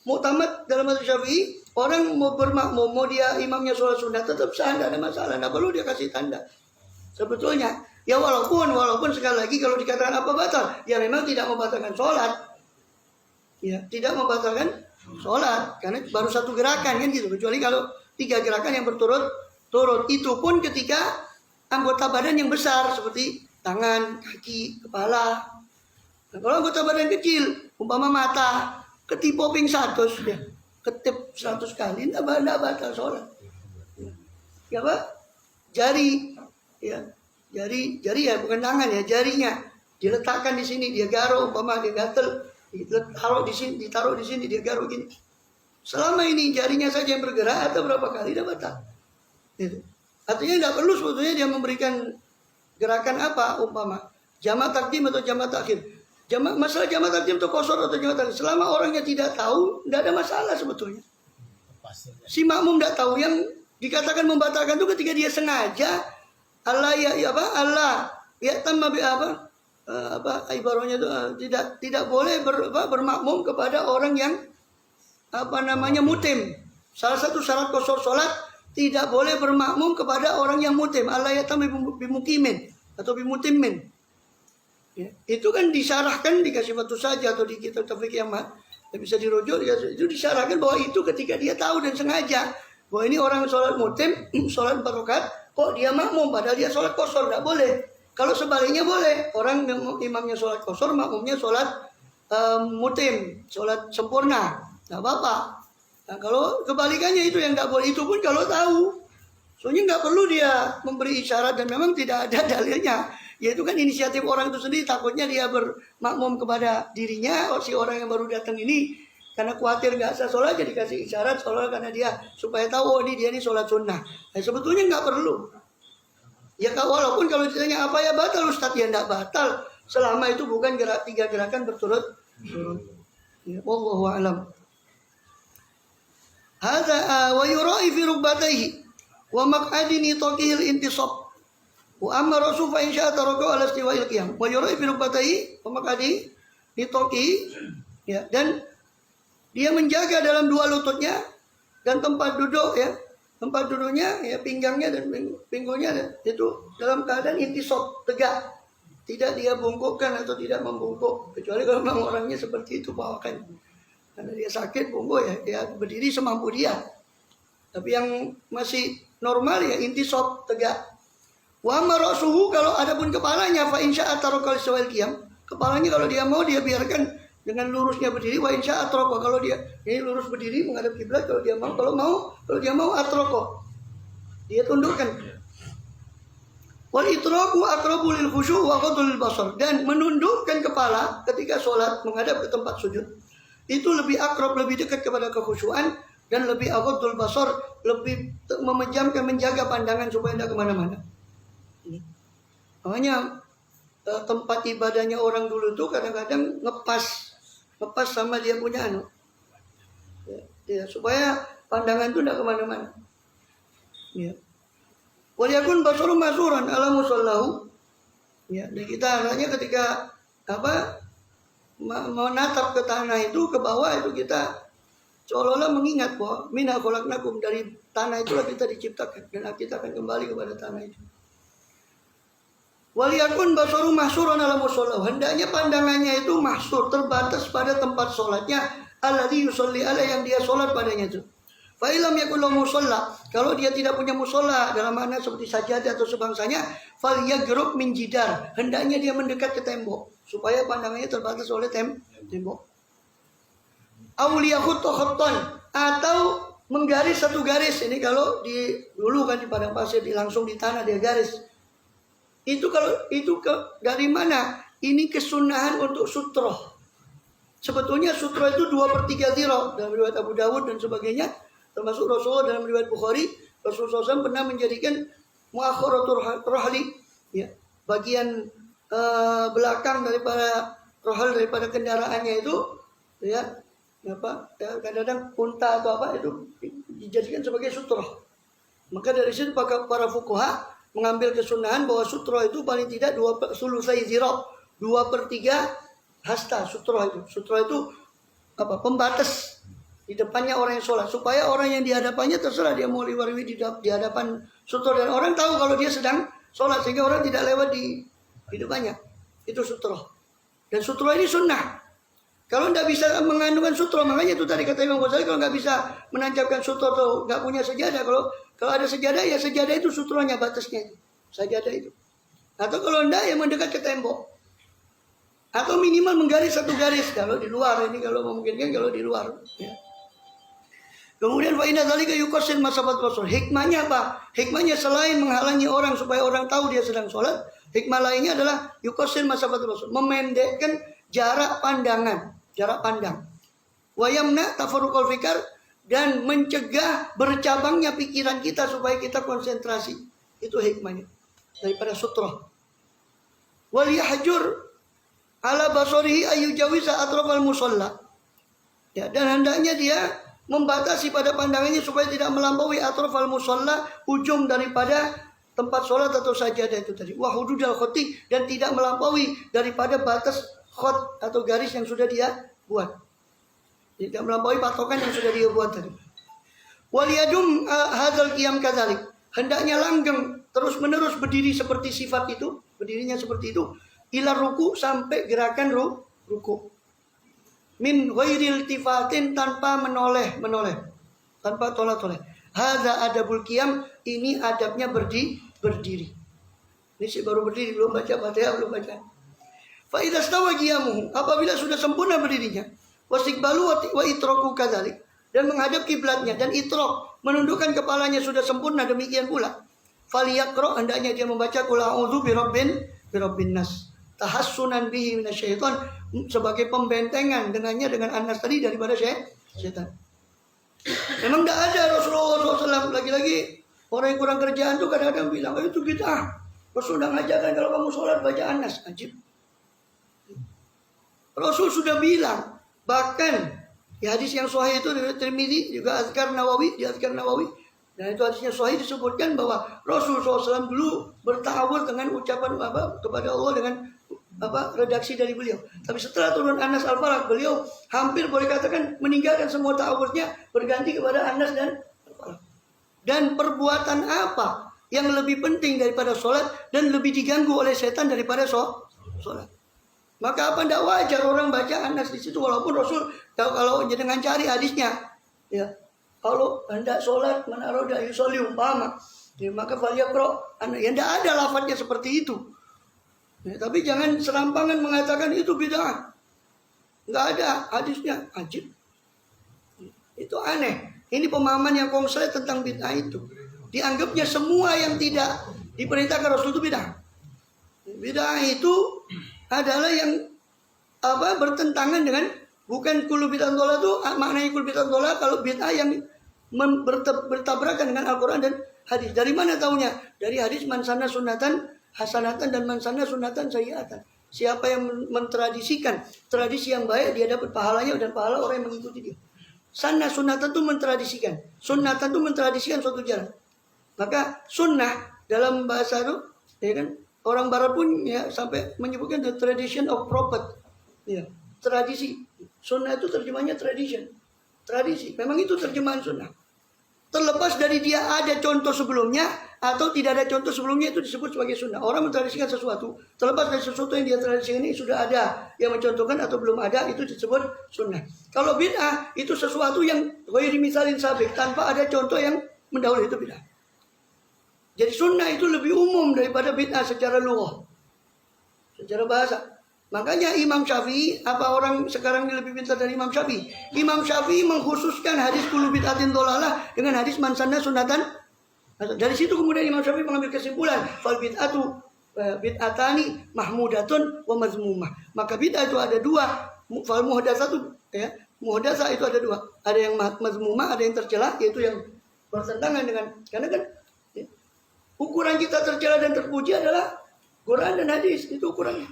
Muktamad dalam mazhab Syafi'i, orang mau bermakmum, mau dia imamnya sholat sunnah tetap sah, tidak ada masalah, tidak perlu dia kasih tanda. Sebetulnya, ya walaupun sekali lagi kalau dikatakan apa batal, ya memang tidak membatalkan sholat, ya tidak membatalkan sholat, karena baru 1 gerakan kan gitu. Kecuali kalau 3 gerakan yang berturut-turut, itu pun ketika anggota badan yang besar seperti tangan, kaki, kepala. Nah, kalau anggota badan kecil, umpama mata, ketipoping 100 ya, ketip 100 kali, tidak batal sholat. Ya Pak, jari ya bukan tangan ya, jarinya diletakkan di sini, dia garuk, umpama dia gatel, ditaruh di sini, dia garuk gini. Selama ini jarinya saja yang bergerak atau berapa kali tidak batal. Gitu. Artinya tidak perlu sebetulnya dia memberikan gerakan apa, umpama jamak takdim atau jamak takhir. Masalah jamak takdim atau qasar atau jamak takhir, selama orangnya tidak tahu, tidak ada masalah sebetulnya. Si makmum tidak tahu, yang dikatakan membatalkan itu ketika dia sengaja Allah ya tamma bi apa? ibaratnya itu tidak boleh bermakmum kepada orang yang mutim. Salah satu syarat qasar salat tidak boleh bermakmum kepada orang yang mutim. Allah yatam bimukimin atau bimutimmin. Ya, itu kan disyarahkan dikasih batu saja atau di kitab tafsir yang bisa dirujuk ya, itu disyarahkan bahwa itu ketika dia tahu dan sengaja bahwa ini orang sholat mutim, sholat 4 rakaat, kok dia makmum padahal dia sholat qasar, tidak boleh. Kalau sebaliknya boleh, orang imamnya sholat qasar, makmumnya sholat mutim, sholat sempurna, tidak apa-apa. Nah, kalau kebalikannya itu yang nggak boleh, itu pun kalau tahu. Soalnya nggak perlu dia memberi isyarat dan memang tidak ada dalilnya. Yaitu kan inisiatif orang itu sendiri, takutnya dia bermakmum kepada dirinya, si orang yang baru datang ini, karena khawatir nggak sah sholat, jadi kasih isyarat sholat karena dia supaya tahu dia ini sholat sunnah. Nah, sebetulnya nggak perlu. Ya walaupun kalau ditanya apa ya batal Ustaz, ya nggak batal selama itu bukan 3 gerakan berturut-turut. Ya, wallahu a'lam. Hadza wa yura'i fi rukbatayhi wa maq'adi nitaqil intisab wa amma rasul fa in sya'a taraka ala istiwa'il qiyam wa yura'i fi rukbatayhi wa maq'adi nitaqi, ya, dan dia menjaga dalam 2 lututnya dan tempat duduk, ya, tempat duduknya, ya, pinggangnya dan pinggulnya itu dalam keadaan intisab, tegak, tidak dia bungkukkan atau tidak membungkuk, kecuali kalau memang orangnya seperti itu bawakan. Karena dia sakit bungkuk, ya, dia berdiri semampu dia. Tapi yang masih normal ya intisab, tegak. Wa marasuhu, kalau adapun kepalanya fa insya atarokal sawal qiyam, kepalanya kalau dia mau dia biarkan dengan lurusnya berdiri. Wa insya atroko, kalau dia ini lurus berdiri menghadap kiblat, kalau dia mau atroko, dia tundukkan. Wal itraku aqrabu lil khusyu' wa ghadul basar, dan menundukkan kepala ketika sholat menghadap ke tempat sujud itu lebih akrab, lebih dekat kepada kekhusyuan, dan lebih ghadul basar, lebih memejamkan, menjaga pandangan supaya tidak kemana-mana. Makanya tempat ibadahnya orang dulu tuh kadang-kadang ngepas sama dia punya ya, supaya pandangan itu tidak kemana-mana. Ya. Waliyakun basaru masuran ala musallahu. Ya, dan kita hanya ketika menatap ke tanah itu, ke bawah itu, kita seolah-olah mengingat bahwa minha khalaqnakum, dari tanah itulah kita diciptakan dan kita akan kembali kepada tanah itu. Waliyakun basaru mahsuran ala musallahu, hendaknya pandangannya itu mahsur, terbatas pada tempat sholatnya, alladzi yusalli ala, yang dia sholat padanya itu. Fa ilam yakul lahu musalla, kalau dia tidak punya musalla dalam makna seperti sajadah atau sebangsanya, fal yagrub min jidar, hendaknya dia mendekat ke tembok supaya pandangannya terbatas oleh tembok. Auliyahut khattan, atau menggaris satu garis. Ini kalau dulu kan di padang pasir, langsung di tanah dia garis. Itu kalau itu dari mana? Ini kesunahan untuk sutroh. Sebetulnya sutroh itu 2/3 zira dalam riwayat Abu Dawud dan sebagainya. Termasuk Rasulullah dalam riwayat Bukhari, Rasulullah SAW pernah menjadikan muakharatul rahli, ya, bagian belakang daripada rohal, daripada kendaraannya itu, ya, kadang-kadang unta atau apa itu dijadikan sebagai sutroh. Maka dari situ para fuqaha mengambil kesunahan bahwa sutroh itu paling tidak 2/3 zira, 2/3 hasta. Sutroh itu pembatas di depannya orang yang sholat, supaya orang yang di hadapannya terserah dia mau liwar-liwir di hadapan sutroh, dan orang tahu kalau dia sedang sholat, sehingga orang tidak lewat di depannya. Itu sutroh. Dan sutroh ini sunnah. Kalau tidak bisa mengandungkan sutroh, makanya itu tadi kata Imam Ghazali, kalau nggak bisa menancapkan sutroh atau nggak punya sejadah, kalau ada sejadah, ya sejadah itu sutrohnya, batasnya itu sejadah itu. Atau kalau tidak, ya mendekat ke tembok. Atau minimal menggaris satu garis kalau di luar. Ini kalau memungkinkan kalau di luar, ya. Kemudian fa inna dzalika yuqassil masafat rasul. Hikmahnya apa? Hikmahnya selain menghalangi orang supaya orang tahu dia sedang sholat, hikmah lainnya adalah yuqassil masafat rasul, memendekkan jarak pandang. Wa yamna tafarruqal fikr, dan mencegah bercabangnya pikiran kita supaya kita konsentrasi. Itu hikmahnya daripada sutroh. Wal yahjur ala basarihi ayyujawiza atrafal musalla. Ya, dan hendaknya dia membatasi pada pandangannya supaya tidak melampaui atrafal musalla, ujung daripada tempat sholat atau sajadah itu tadi. Wa hududal khoti, dan tidak melampaui daripada batas khot atau garis yang sudah dia buat. Tidak melampaui patokan yang sudah dia buat tadi. Wal yadum hadzal qiyam kadzalik. Hendaknya langgeng terus-menerus berdiri seperti sifat itu, berdirinya seperti itu. Ila ruku, sampai gerakan ruku. Min ghairil tifatin, tanpa menoleh, tanpa toleh-toleh. Hadza adabul qiyam, ini adabnya berdiri. Ini sih baru berdiri, belum baca Fatihah, belum baca. Fa idza stawa qiyamuhu, apabila sudah sempurna berdirinya, wastiqbalu wa itraku kadzalik, dan menghadap kiblatnya, dan itrok, menundukkan kepalanya sudah sempurna, demikian pula. Faliyaqra, hendaknya dia membaca qul a'udzu birabbin nas, tahassunan bihi minasyaiton, sebagai pembentengan dengannya dengan anas tadi daripada syaitan. Memang tidak ada Rasulullah SAW. Lagi-lagi orang yang kurang kerjaan tuh kadang-kadang bilang, itu bid'ah. Rasul sudah ngajarkan kalau kamu sholat baca anas. Ajib. Rasul sudah bilang, bahkan di hadis yang sahih itu dari Tirmidzi, juga Azkar Nawawi, di Azkar Nawawi, dan itu hadisnya sahih, disebutkan bahwa Rasul SAW dulu bertawur dengan ucapan kepada Allah dengan redaksi dari beliau. Tapi setelah turun Anas Al-Falaq, beliau hampir boleh katakan meninggalkan semua ta'awudnya, berganti kepada Anas dan Al-Falaq. Dan perbuatan apa yang lebih penting daripada sholat dan lebih diganggu oleh setan daripada sholat? Maka apa tidak wajar orang baca Anas di situ, walaupun Rasul kalau dengan cari hadisnya, ya, kalau hendak sholat manaroda yusolli umpama, ya, maka faliyaqra, ya tidak ada lafadznya seperti itu. Ya, tapi jangan serampangan mengatakan itu bid'ah. Nggak ada hadisnya. Ajib. Itu aneh. Ini pemahaman yang konslet tentang bid'ah itu. Dianggapnya semua yang tidak diperintahkan Rasul itu bid'ah. Bid'ah itu adalah yang bertentangan dengan, bukan kullu bid'ah dolah itu maknanya kullu bid'ah dolah kalau bid'ah yang bertabrakan dengan Al-Quran dan hadis. Dari mana taunya? Dari hadis man sanna sunnatan hasanatan dan man sanna sunnatan sayyi'atan. Siapa yang mentradisikan tradisi yang baik, dia dapat pahalanya dan pahala orang yang mengikuti dia. Sanna sunnatan itu mentradisikan. Sunnatan itu mentradisikan suatu jalan. Maka sunnah dalam bahasa itu, ya kan, orang barat pun ya sampai menyebutkan the tradition of prophet. Ya, tradisi. Sunnah itu terjemahnya tradition. Tradisi. Memang itu terjemahan sunnah. Terlepas dari dia ada contoh sebelumnya atau tidak ada contoh sebelumnya, itu disebut sebagai sunnah. Orang mentradisikan sesuatu, terlepas dari sesuatu yang dia tradisikan ini sudah ada yang mencontohkan atau belum ada, itu disebut sunnah. Kalau bid'ah itu sesuatu yang ghairi misalin sabik, tanpa ada contoh yang mendahului, itu bid'ah. Jadi sunnah itu lebih umum daripada bid'ah secara lughah, secara bahasa. Makanya Imam Syafi'i, apa orang sekarang ini lebih pintar dari Imam Syafi'i? Imam Syafi'i mengkhususkan hadis kullu bid'atin dhalalah dengan hadis man sanna sunnatan. Dari situ kemudian Imam Syafi'i mengambil kesimpulan, fal bid'atu bid'atani mahmudatun wa mazmumah. Maka bid'ah itu ada dua, fal muhdatsatu, ya, muhdatsah itu ada dua. Ada yang mazmumah, ada yang tercela, yaitu yang bertentangan dengan, karena kan ya, ukuran kita tercela dan terpuji adalah Quran dan hadis, itu ukurannya.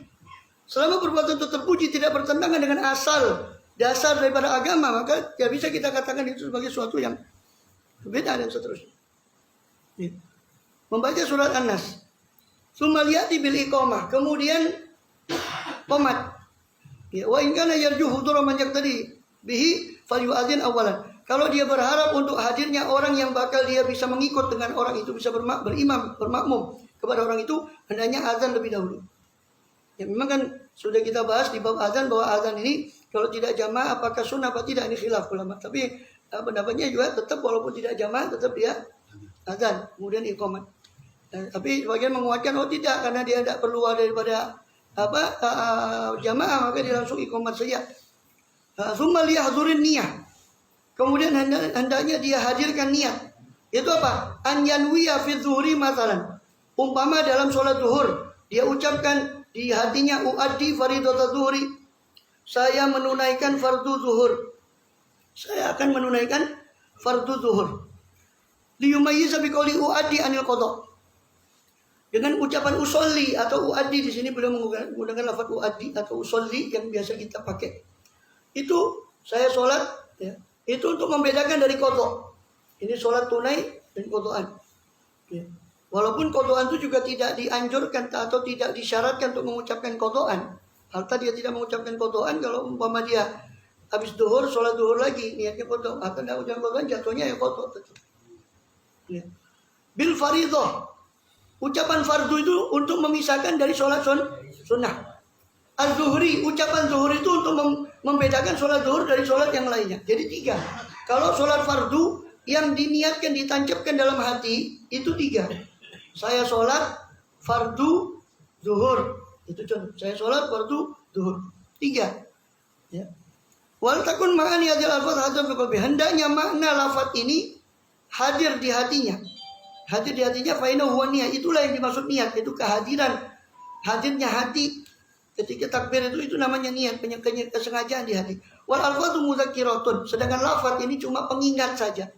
Selama perbuatan itu terpuji, tidak bertentangan dengan asal dasar daripada agama, maka ya bisa kita katakan itu sebagai sesuatu yang beda dan seterusnya. Ya. Membaca surat An-Nas, sumaliyati bil iqamah, kemudian qomat. Ya, wa in kana yarju hudura man yaqtadi bihi falyu'adzin awalan. Kalau dia berharap untuk hadirnya orang yang bakal dia bisa mengikut dengan orang itu, bisa bermakmum kepada orang itu, hendaknya azan lebih dahulu. Ya, memang kan sudah kita bahas di bab azan bahwa azan ini kalau tidak jamaah apakah sunnah atau tidak, ini khilaf ulama. Tapi pendapatnya juga tetap walaupun tidak jamaah tetap dia azan kemudian iqamat. Tapi sebagian menguatkan tidak, karena dia tidak perlu daripada jamaah, maka dia langsung iqamat saja. Tsumma liyahzurin niyah. Kemudian hendaknya dia hadirkan niat. Itu apa? An yanwiya fi dzuhri masalan. Umpama dalam sholat zuhur dia ucapkan di hatinya, uaddi fardhu zuhri, saya menunaikan fardu zuhur, saya akan menunaikan fardu zuhur. Liyumayyiza biqauli uaddi anil qada. Dengan ucapan usolli atau uaddi, di sini beliau menggunakan lafaz uaddi atau usolli yang biasa kita pakai. Itu saya sholat, ya, itu untuk membedakan dari qada. Ini sholat tunai dan qadaan. Ya. Walaupun kodoan itu juga tidak dianjurkan atau tidak disyaratkan untuk mengucapkan kodoan. Harta dia tidak mengucapkan kodoan kalau umpama dia habis duhur, sholat duhur lagi, niatnya kodo. Atau tidak ucapkan kodoan, jatuhnya ya kodo. Ya. Bil faridoh. Ucapan fardu itu untuk memisahkan dari sholat sunnah. Az-zuhri, ucapan zuhur itu untuk membedakan sholat zuhur dari sholat yang lainnya. Jadi 3. Kalau sholat fardu yang diniatkan, ditancapkan dalam hati, itu 3. Saya sholat fardu zuhur. Itu contoh. Saya sholat fardu zuhur. 3. Ya. Wal takun ma'ani hadil alfaz hadir fi qalbi. Hendaknya makna lafaz ini hadir di hatinya. Hadir di hatinya fa innahu huwa niat. Itulah yang dimaksud niat, itu kehadiran. Hadirnya hati ketika takbir itu namanya niat, kesengajaan di hati. Wal alfadhu mudzakiratun. Sedangkan lafaz ini cuma pengingat saja.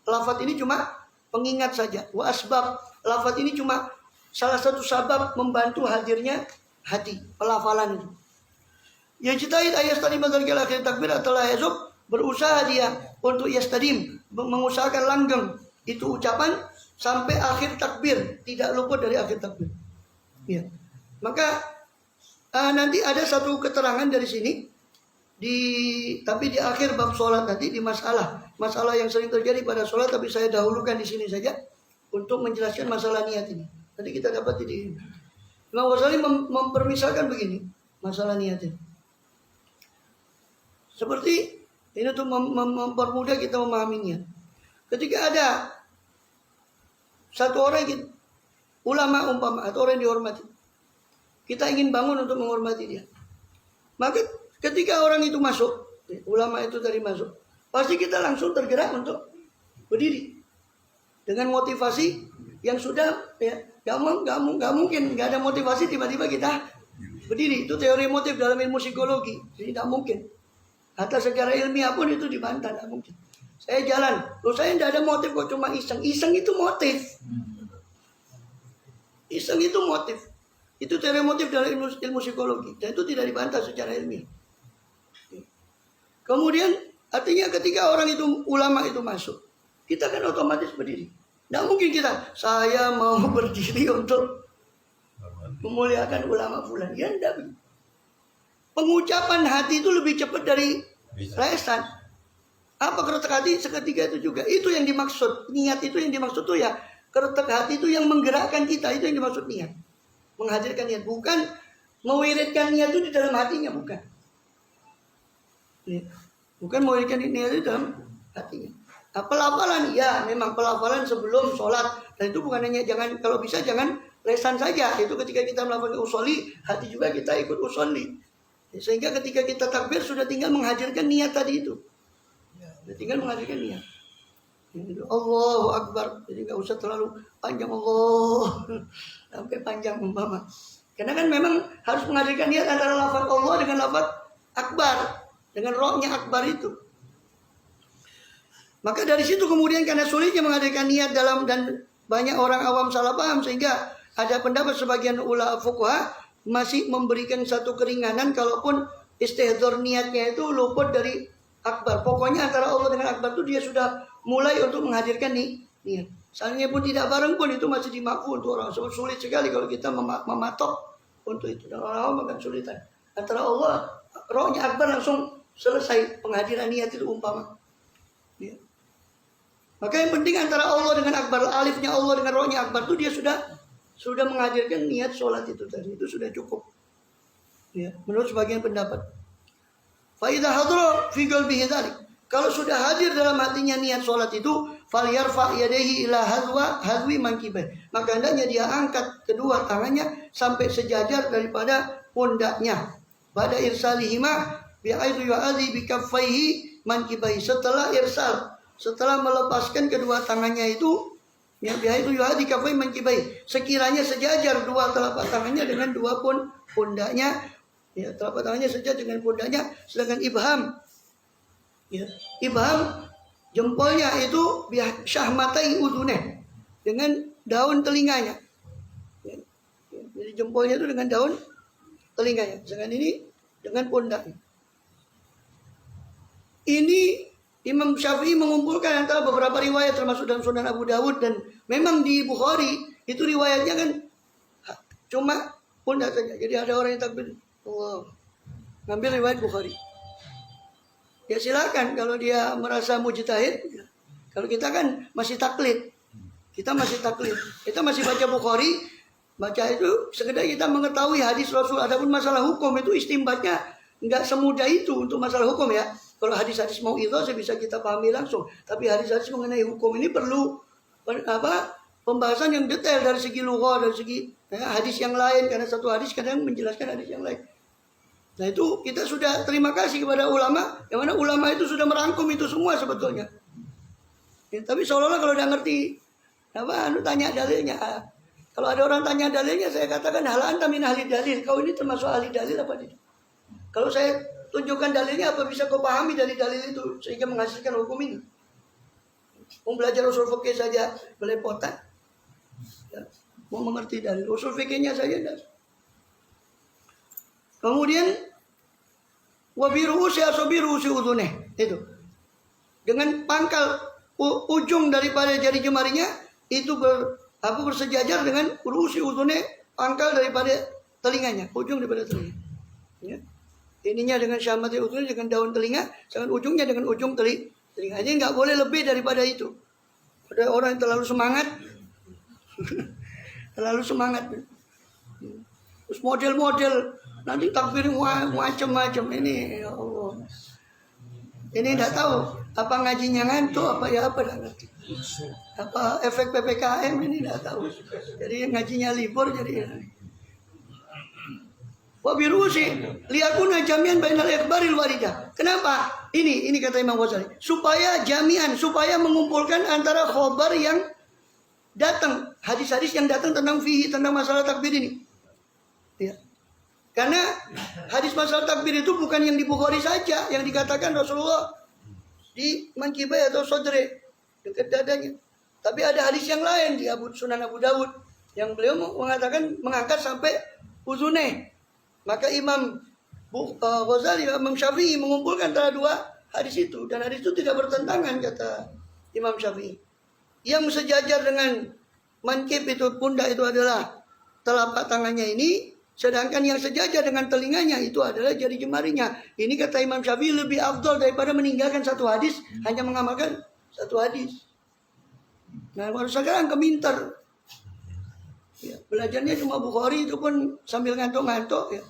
Lafaz ini cuma pengingat saja. Wa asbab. Lafaz ini cuma salah satu sebab membantu hadirnya hati, pelafalan itu. Yajtahid ayastadim dzalika akhir takbir atau la yazub, berusaha dia untuk yastadim, mengusahakan langgeng itu ucapan sampai akhir takbir, tidak luput dari akhir takbir. Ya. Maka nanti ada satu keterangan dari sini tapi di akhir bab sholat nanti di masalah yang sering terjadi pada sholat, tapi saya dahulukan di sini saja untuk menjelaskan masalah niat ini. Nanti kita dapat di Imam Ghazali mempermisalkan begini masalah niat ini. Seperti ini untuk mempermudah kita memahami niat. Ketika ada satu orang ulama umpama atau orang yang dihormati, kita ingin bangun untuk menghormati dia. Maka ketika orang itu masuk, ulama itu tadi masuk, pasti kita langsung tergerak untuk berdiri dengan motivasi yang sudah gak mungkin gak ada motivasi tiba-tiba kita berdiri. Itu teori motif dalam ilmu psikologi, jadi tidak mungkin. Atau secara ilmiah pun itu dibantah, tidak mungkin. Saya jalan, saya tidak ada motif kok, cuma iseng. Iseng itu motif. Iseng itu motif. Itu teori motif dalam ilmu psikologi, dan itu tidak dibantah secara ilmiah. Kemudian artinya ketika orang itu, ulama itu masuk, kita kan otomatis berdiri. Tidak mungkin saya mau berdiri untuk memuliakan ulama fulan. Ya tidak. Pengucapan hati itu lebih cepat dari lesan. Apa keretak hati seketika itu juga. Itu yang dimaksud. Niat itu yang dimaksud tuh ya. Keretak hati itu yang menggerakkan kita. Itu yang dimaksud niat. Menghadirkan niat. Bukan mewiridkan niat itu di dalam hatinya. Bukan. Bukan mewiridkan niat itu di dalam hatinya. Nah, pelafalan. Ya memang pelafalan sebelum sholat. Dan itu bukan hanya kalau bisa jangan lesan saja. Itu ketika kita melakukan usolli, hati juga kita ikut usolli. Sehingga ketika kita takbir sudah tinggal menghadirkan niat tadi itu. Sudah tinggal menghadirkan niat. Allahu Akbar. Jadi nggak usah terlalu panjang Allah. Sampai panjang umpama. Karena kan memang harus menghadirkan niat antara lafaz Allah dengan lafaz Akbar. Dengan rohnya Akbar itu. Maka dari situ kemudian karena sulitnya menghadirkan niat dan banyak orang awam salah paham, sehingga ada pendapat sebagian ulama fuqaha masih memberikan satu keringanan kalaupun istihdzar niatnya itu luput dari Akbar. Pokoknya antara Allah dengan Akbar itu dia sudah mulai untuk menghadirkan niat. Seandainya pun tidak bareng pun itu masih dimaku untuk orang. Sulit sekali kalau kita mematok untuk itu. Dan orang awam akan sulitan. Antara Allah, rohnya Akbar langsung selesai penghadiran niat itu umpama. Ya. Maka yang penting antara Allah dengan Akbar, alifnya Allah dengan rohnya Akbar itu dia sudah menghadirkan niat sholat itu tadi. Itu sudah cukup. Ya, menurut sebagian pendapat. Fa idza hadra fi qalbihi dzalik. Kalau sudah hadir dalam hatinya niat sholat itu, falyarfa yadayhi ila hadwi mankibai. Maka hendaknya dia angkat kedua tangannya sampai sejajar daripada pundaknya. Pada irsalihima bi'aitu yu'adhi bikaffaihi mankibai. Setelah irsal, setelah melepaskan kedua tangannya itu, ya bi'aitu yu'adhi kaffaihi mankibai. Sekiranya sejajar dua telapak tangannya dengan dua pundaknya. Ya, telapak tangannya sejajar dengan pundaknya. Sedangkan ibham, ya, ibham jempolnya itu syahmatai uduneh, dengan daun telinganya. Ya, jadi jempolnya itu dengan daun telinganya. Sedangkan ini dengan pundaknya. Ini Imam Syafi'i mengumpulkan antara beberapa riwayat termasuk dalam Sunan Abu Dawud, dan memang di Bukhari Itu riwayatnya kan cuma pundak saja. Jadi ada orang yang takbir, Allah, ngambil riwayat Bukhari. Ya silakan kalau dia merasa mujtahid. Kalau kita kan masih taklid. Kita masih taklid. Kita masih baca Bukhari. Baca itu sekedar kita mengetahui hadis Rasul. Adapun masalah hukum itu istimbatnya nggak semudah itu untuk masalah hukum ya. Kalau hadis-hadis mau'izah bisa kita pahami langsung. Tapi hadis-hadis mengenai hukum ini perlu pembahasan yang detail dari segi lughah, dari segi hadis yang lain. Karena satu hadis kadang menjelaskan hadis yang lain. Nah itu kita sudah terima kasih kepada ulama. Yang mana ulama itu sudah merangkum itu semua sebetulnya. Ya, tapi seolah-olah kalau udah ngerti tanya dalilnya. Kalau ada orang tanya dalilnya, saya katakan hal anta min ahli dalil. Kau ini termasuk ahli dalil apa tidak? Kalau saya tunjukkan dalilnya, apa bisa kau pahami dari dalil itu sehingga menghasilkan hukum ini? Mau belajar usul fikih saja belepotan. Ya, mau mengerti dalil usul fikihnya saja dah. Kemudian wabirusi asobirusi uduneh itu dengan pangkal ujung daripada jari jemarinya itu bersejajar dengan urusi uduneh, pangkal daripada telinganya, ujung daripada telinga. Ya. Ininya dengan syamati uduneh dengan daun telinga, sedangkan ujungnya dengan ujung telinga. Jadi nggak boleh lebih daripada itu. Ada orang yang terlalu semangat, terlalu semangat. Terus model-model nanti takbir macam-macam ini, ya Allah. Ini tidak tahu apa ngajinya ngantuk, apa ya apa tidak ngerti. Apa efek PPKM ini tidak tahu. Jadi ngajinya libur jadi. Wabirusi liyakuna jami'an bainal ikhbaril waridah. Kenapa? Ini kata Imam Ghazali. Supaya jami'an, supaya mengumpulkan antara khobar yang datang, hadis-hadis yang datang tentang fihi, tentang masalah takbir ini. Ya. Karena hadis masalah takbir itu bukan yang di Bukhari saja yang dikatakan Rasulullah di mankibai atau sodre dekat dadanya. Tapi ada hadis yang lain di Sunan Abu Dawud yang beliau mengatakan mengangkat sampai uzuneh. Maka Imam Ghazali, Imam Syafi'i mengumpulkan antara dua hadis itu. Dan hadis itu tidak bertentangan kata Imam Syafi'i. Yang sejajar dengan mankib itu, pundak itu adalah telapak tangannya ini. Sedangkan yang sejajar dengan telinganya itu adalah jari jemarinya. Ini kata Imam Syafi'i lebih afdal daripada meninggalkan satu hadis, hanya mengamalkan satu hadis. Nah, baru sekarang keminter. Ya, belajarnya cuma Bukhari itu pun sambil ngantuk-ngantuk ya.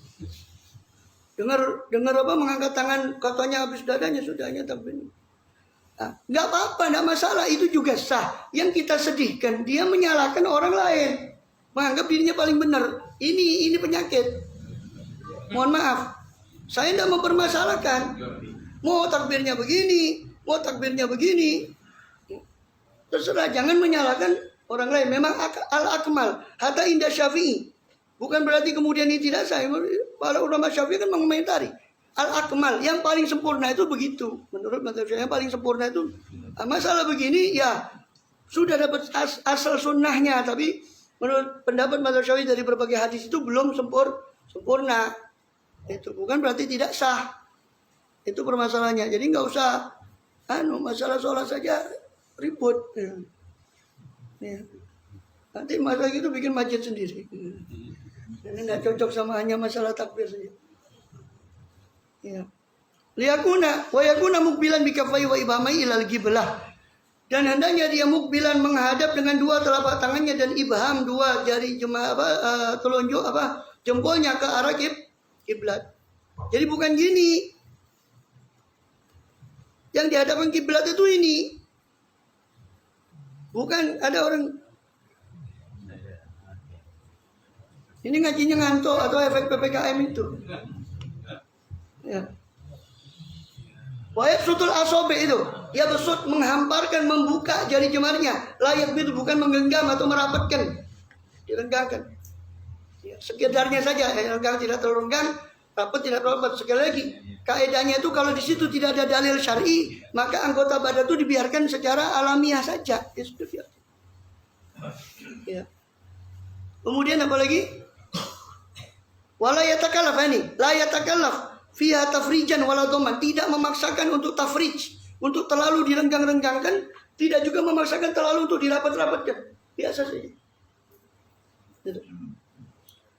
Dengar apa mengangkat tangan katanya habis dadanya sudahnya tapi nggak apa-apa, nggak masalah, itu juga sah. Yang kita sedihkan dia menyalahkan orang lain, menganggap dirinya paling benar. Ini penyakit. Mohon maaf, saya tidak mempermasalahkan. Mau takbirnya begini, mau takbirnya begini, terserah, jangan menyalahkan orang lain. Memang al-akmal hatta indah Syafi'i. Bukan berarti kemudian ini tidak sah. Para ulama Syafi'i kan mengomentari al-akmal, yang paling sempurna itu begitu. Menurut mazhab Syafi'i yang paling sempurna itu masalah begini ya sudah dapat asal sunnahnya, tapi menurut pendapat mazhab Syafi'i dari berbagai hadis itu belum sempurna. Itu bukan berarti tidak sah. Itu permasalahannya. Jadi nggak usah masalah sholat saja ribut. Ya. Nanti masalah itu bikin masjid sendiri. Ini nggak cocok sama hanya masalah takbir saja. Ya. Liyakuna wa yakuna mukbilan bikafai wa ibamai ilal qiblah. Dan hendaknya dia mukbilan menghadap dengan dua telapak tangannya dan ibham, dua jari telunjuk jempolnya ke arah kiblat. Jadi bukan gini. Yang dihadapkan kiblat itu ini. Bukan ada orang ini ngajinya ngantuk atau efek PPKM itu. Ya. Wayat sutul asobe itu, ia besut menghamparkan, membuka jari jemarinya. Layak itu bukan menggenggam atau merapatkan, direnggangkan. Ya, sekedarnya saja, renggang tidak terlalu renggang, rapat tidak terlalu rapat. Sekali lagi, kaedahnya itu kalau di situ tidak ada dalil syar'i, maka anggota badan itu dibiarkan secara alamiah saja. Ya. Kemudian apa lagi? Wala yatakallaf ini, la yatakallaf fiha tafrijan wala dhaman, tidak memaksakan untuk tafrij, untuk terlalu direnggang-renggangkan, tidak juga memaksakan terlalu untuk dirapat-rapatkan. Biasa saja.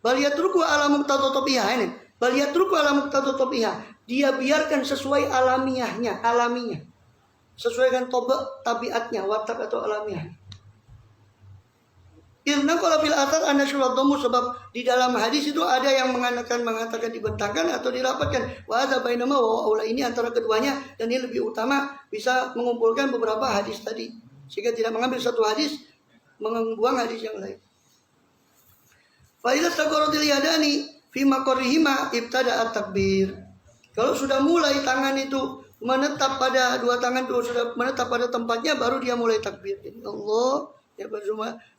Bal yatruku ala muqtadatopiha ini. Bal yatruku ala muqtadatopiha. Dia biarkan sesuai alamiahnya, sesuai dengan tabiatnya, watak atau alamiah. Ilna kalau bil atar anda surat domu, sebab di dalam hadis itu ada yang mengatakan dibentangkan atau dirapatkan. Wa hadza bainama wa aula, ini antara keduanya dan ini lebih utama, bisa mengumpulkan beberapa hadis tadi sehingga tidak mengambil satu hadis membuang hadis yang lain. Fa idza taqarratil yadani fi maqarrihima ibtada at-takbir. Kalau sudah mulai tangan itu menetap pada dua tangan itu sudah menetap pada tempatnya, baru dia mulai takbir. Jadi Allah ya,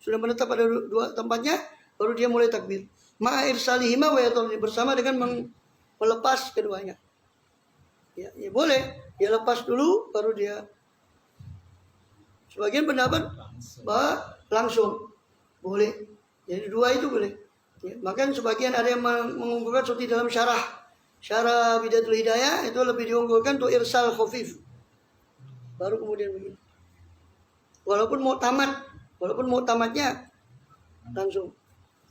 sudah menetap pada dua tempatnya, baru dia mulai takbir. Ma'ir salihima wa yatolli, bersama dengan melepas keduanya. Ya boleh, dia lepas dulu, baru dia. Sebagian pendapat langsung boleh. Jadi dua itu boleh. Ya, bahkan sebagian ada yang mengunggulkan seperti dalam syarah Bidayatul Hidayah itu lebih diunggulkan untuk irsal khafif. Baru kemudian begini. Walaupun mau tamatnya langsung.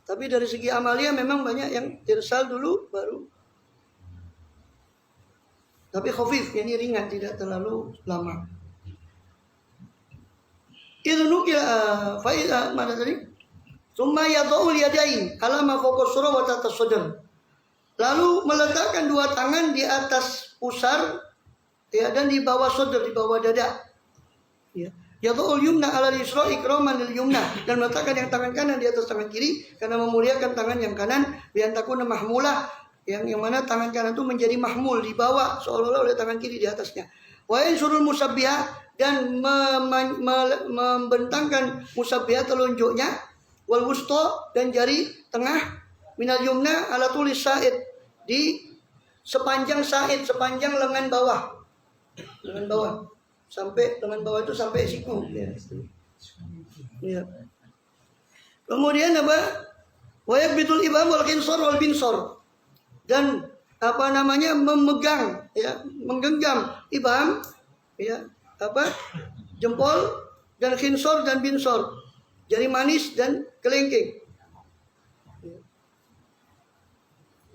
Tapi dari segi amalia memang banyak yang irsal dulu baru. Tapi khafif, ini ringan, tidak terlalu lama. Itu nukil faida mana tadi? Summa yadul yadain ala ma fawqa surah wa tahta sadr. Lalu meletakkan dua tangan di atas pusar ya, dan di bawah sadr, di bawah dada. Ya. Yadul yumna ala al-yusra ikraman lil yumna, dan meletakkan yang tangan kanan di atas tangan kiri karena memuliakan tangan yang kanan, biar takuna mahmulah, yang mana tangan kanan itu menjadi mahmul, dibawa seolah-olah oleh tangan kiri di atasnya. Wa yansurul musabbihah, dan membentangkan musabbihah telunjuknya, wal wusta, dan jari tengah, minal yumna ala tulis sa'id, di sepanjang sa'id, sepanjang lengan bawah. Sampai lengan bawah itu sampai siku. Ya. Kemudian apa? Wa yakbitul ibham wal khinsar wal binsar, dan memegang ya, menggenggam ibham ya, jempol, dan khinsar dan binsar, jari manis dan kelingking.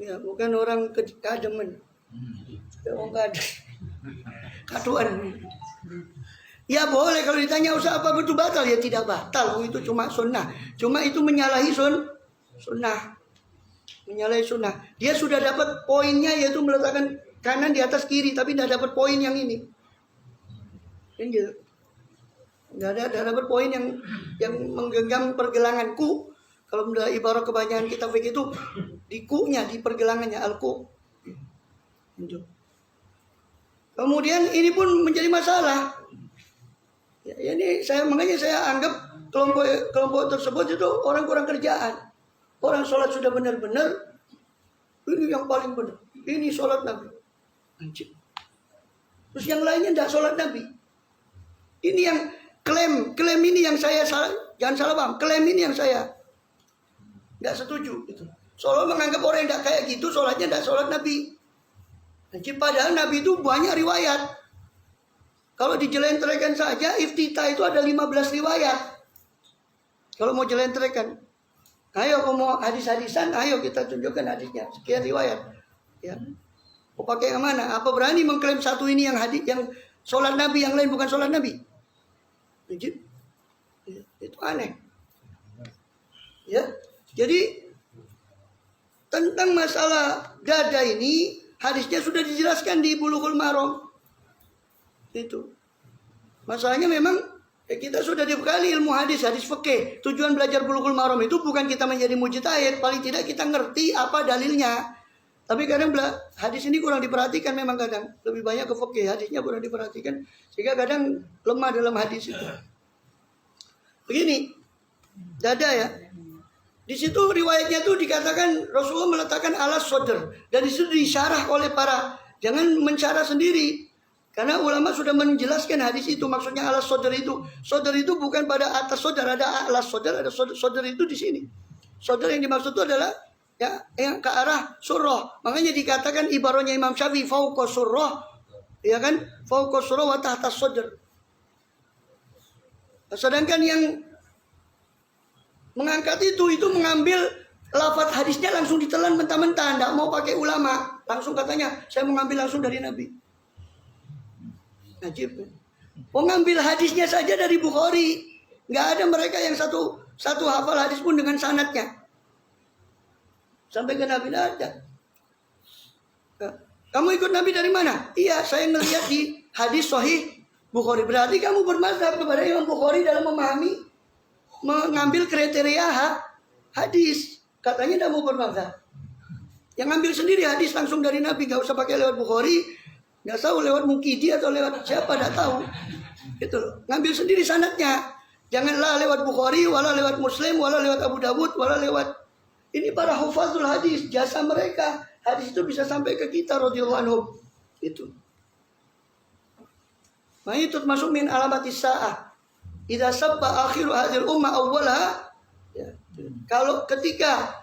Ya, bukan orang kademen. Orang kaduan. Ya boleh, kalau ditanya usaha apa betul batal, ya tidak batal. Itu cuma sunnah. Cuma itu menyalahi sunnah. Menyalahi sunnah. Dia sudah dapat poinnya, yaitu meletakkan kanan di atas kiri, tapi tidak dapat poin yang ini. Kan gitu. Tidak dapat poin yang menggenggam pergelangan ku. Kalau menurut ibarat kebanyakan kitab fikih itu di ku-nya, di pergelangannya, al-ku. Kemudian ini pun menjadi masalah. Ya, ini makanya saya anggap kelompok tersebut itu orang kurang kerjaan. Orang sholat sudah benar-benar, ini yang paling benar. Ini sholat Nabi. Anjir. Terus yang lainnya tidak sholat Nabi. Ini yang klaim ini yang saya jangan salah paham. Klaim ini yang saya nggak setuju gitu. Soalnya menganggap orang yang tidak kayak gitu sholatnya tidak sholat Nabi. Padahal Nabi itu banyak riwayat. Kalau dijelentrekan saja iftitah itu ada 15 riwayat. Kalau mau jelentrekan, ayo kalau mau hadis-hadisan, ayo kita tunjukkan hadisnya. Sekian riwayat. Ya. Mau pakai yang mana? Apa berani mengklaim satu ini yang hadis, yang sholat Nabi, yang lain bukan sholat Nabi? Itu aneh. Ya. Jadi tentang masalah dada ini hadisnya sudah dijelaskan di Bulughul Maram. Itu. Masalahnya memang kita sudah dibekali ilmu hadis fikih. Tujuan belajar Bulughul Maram itu bukan kita menjadi mujtahid, paling tidak kita ngerti apa dalilnya. Tapi kadang hadis ini kurang diperhatikan, memang kadang lebih banyak ke fikih, hadisnya kurang diperhatikan sehingga kadang lemah dalam hadis itu. Begini, dada ya. Di situ riwayatnya tuh dikatakan Rasulullah meletakkan alas sodr, dan di situ disyarah oleh para, jangan mensyarah sendiri, karena ulama sudah menjelaskan hadis itu maksudnya alas sodr itu. Sodr itu bukan pada atas sodr, ada alas sodr, ada sodr itu di sini. Sodr yang dimaksud itu adalah ya yang ke arah surah. Makanya dikatakan ibaratnya Imam Syafi'i fauqa surah, ya kan? Fauqa surah wa tahta sodr. Sedangkan yang Mengangkat itu mengambil lafaz hadisnya langsung ditelan mentah-mentah, tidak mau pakai ulama, langsung katanya saya mau ngambil langsung dari Nabi. Najib. Mau ngambil hadisnya saja dari Bukhari, nggak ada mereka yang satu hafal hadis pun dengan sanadnya sampai ke Nabi, tidak ada. Kamu ikut Nabi dari mana? Iya, saya melihat di hadis Sahih Bukhari. Berarti kamu bermazhab kepada Imam Bukhari dalam memahami, mengambil kriteria hadis. Katanya tidak mau bermazhab. Yang ngambil sendiri hadis langsung dari Nabi, nggak usah pakai lewat Bukhari, nggak tahu lewat Mukidi atau lewat siapa, tidak tahu. Gitu loh. Ngambil sendiri sanadnya. Janganlah lewat Bukhari, wala lewat Muslim, wala lewat Abu Dawud, wala lewat. Ini para hufazul hadis, jasa mereka. Hadis itu bisa sampai ke kita radhiyallahu anhum. Itu. Nah itu termasuk min alamatis sa'ah. Idza sabba akhiru hadhil ummah awwalaha. Ya. Kalau ketika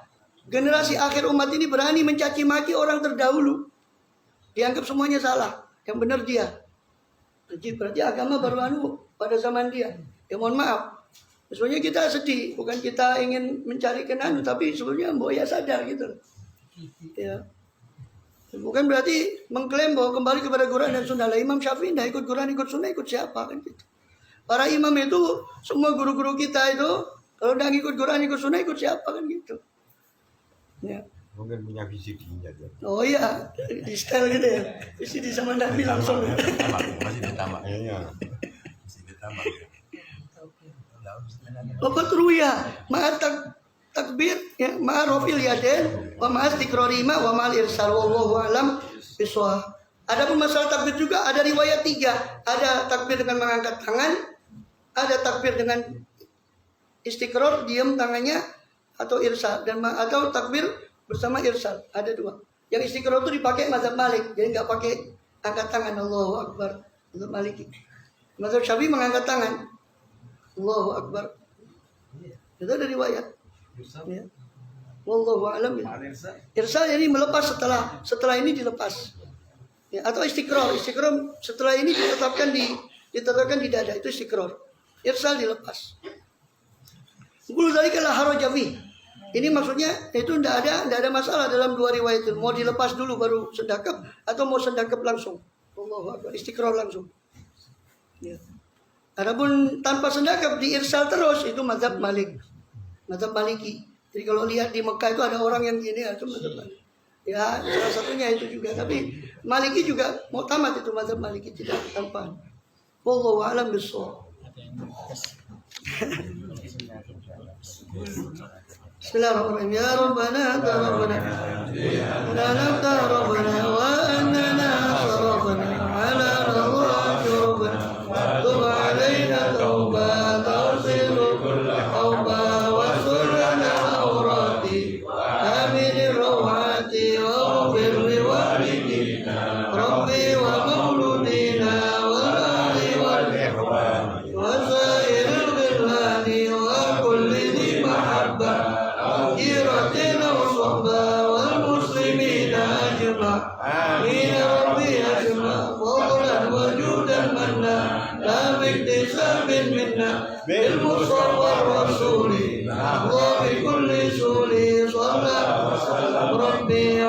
generasi akhir umat ini berani mencaci maki orang terdahulu, dianggap semuanya salah, yang benar dia. Jadi berarti agama baru pada zaman dia. Ya mohon maaf. Sebenarnya kita sedih, bukan kita ingin mencari kenan, tapi sebenarnya ya sadar gitu. Ya. Bukan berarti mengklaim bahwa kembali kepada Quran dan Sunnah. Imam Syafi'i tidak ikut Quran, ikut Sunnah, ikut siapa kan gitu. Para imam itu, semua guru-guru kita itu, kalau tidak ikut Quran, ikut Sunnah, ikut siapa kan gitu. Ya. Mungkin punya visi dinya. Oh iya, di style gitu ya. Visi di sama Nabi langsung. Masih ditambah. Iya. Masih ditambah. Obat ruya, ma'at takbir, ya, ma'arofil yaden, wa ma'as tikrorima, wa ma'al irsal, wallahu alam bisawab. Adapun masalah takbir juga ada riwayat 3. Ada takbir dengan mengangkat tangan, ada takbir dengan istiqror, diam tangannya, atau irsal, dan atau takbir bersama irsal. Ada 2. Yang istiqror itu dipakai mazhab Malik, jadi nggak pakai angkat tangan. Allahu Akbar. Mazhab Maliki. Mazhab Syafi'i mengangkat tangan. Allahu Akbar. Itu ada riwayat. Ya. Wallahu a'lam. Irsal ini melepas setelah ini dilepas. Ya, atau istiqrar setelah ini ditetapkan di dada, itu istiqrar. Irsal dilepas. Qul dzalika la haraja fi. Ini maksudnya itu tidak ada masalah dalam 2 riwayat itu. Mau dilepas dulu baru sedekap atau mau sedekap langsung. Allahu Akbar, istiqrar langsung. Ya. Adapun tanpa sedekap diirsal terus itu mazhab Malik. Mazhab Maliki. Jadi kalau lihat di Mekah itu ada orang yang gini, itu mazhab Maliki. Ya, salah satunya itu juga. Tapi Maliki juga mau tamat itu mazhab Maliki tidak tanpa. Wallahu a'lam bissawab. Bismillahirrahmanirrahim. Ya Rabbana anta Rabbana. La nafta Rabbana wa annana sarafana ala ridwaka Rabbana. Tub alaina tauba tawsilu kull tauba wa surana awrati. Amin rawati wa birri walidina. Rabbi wa mauludina wa ali wal ikhwan. Wa sairil ghilani wa kulli dhi mahabbah. Akiratina wa sahba wal muslimina ajma. Amin Rabbi ajma. Fadlan wa judan manna. La biktisabin minna. Bil Mustafa Rasuli. Nahwa bi kulli suli. Sallallahu Rabbi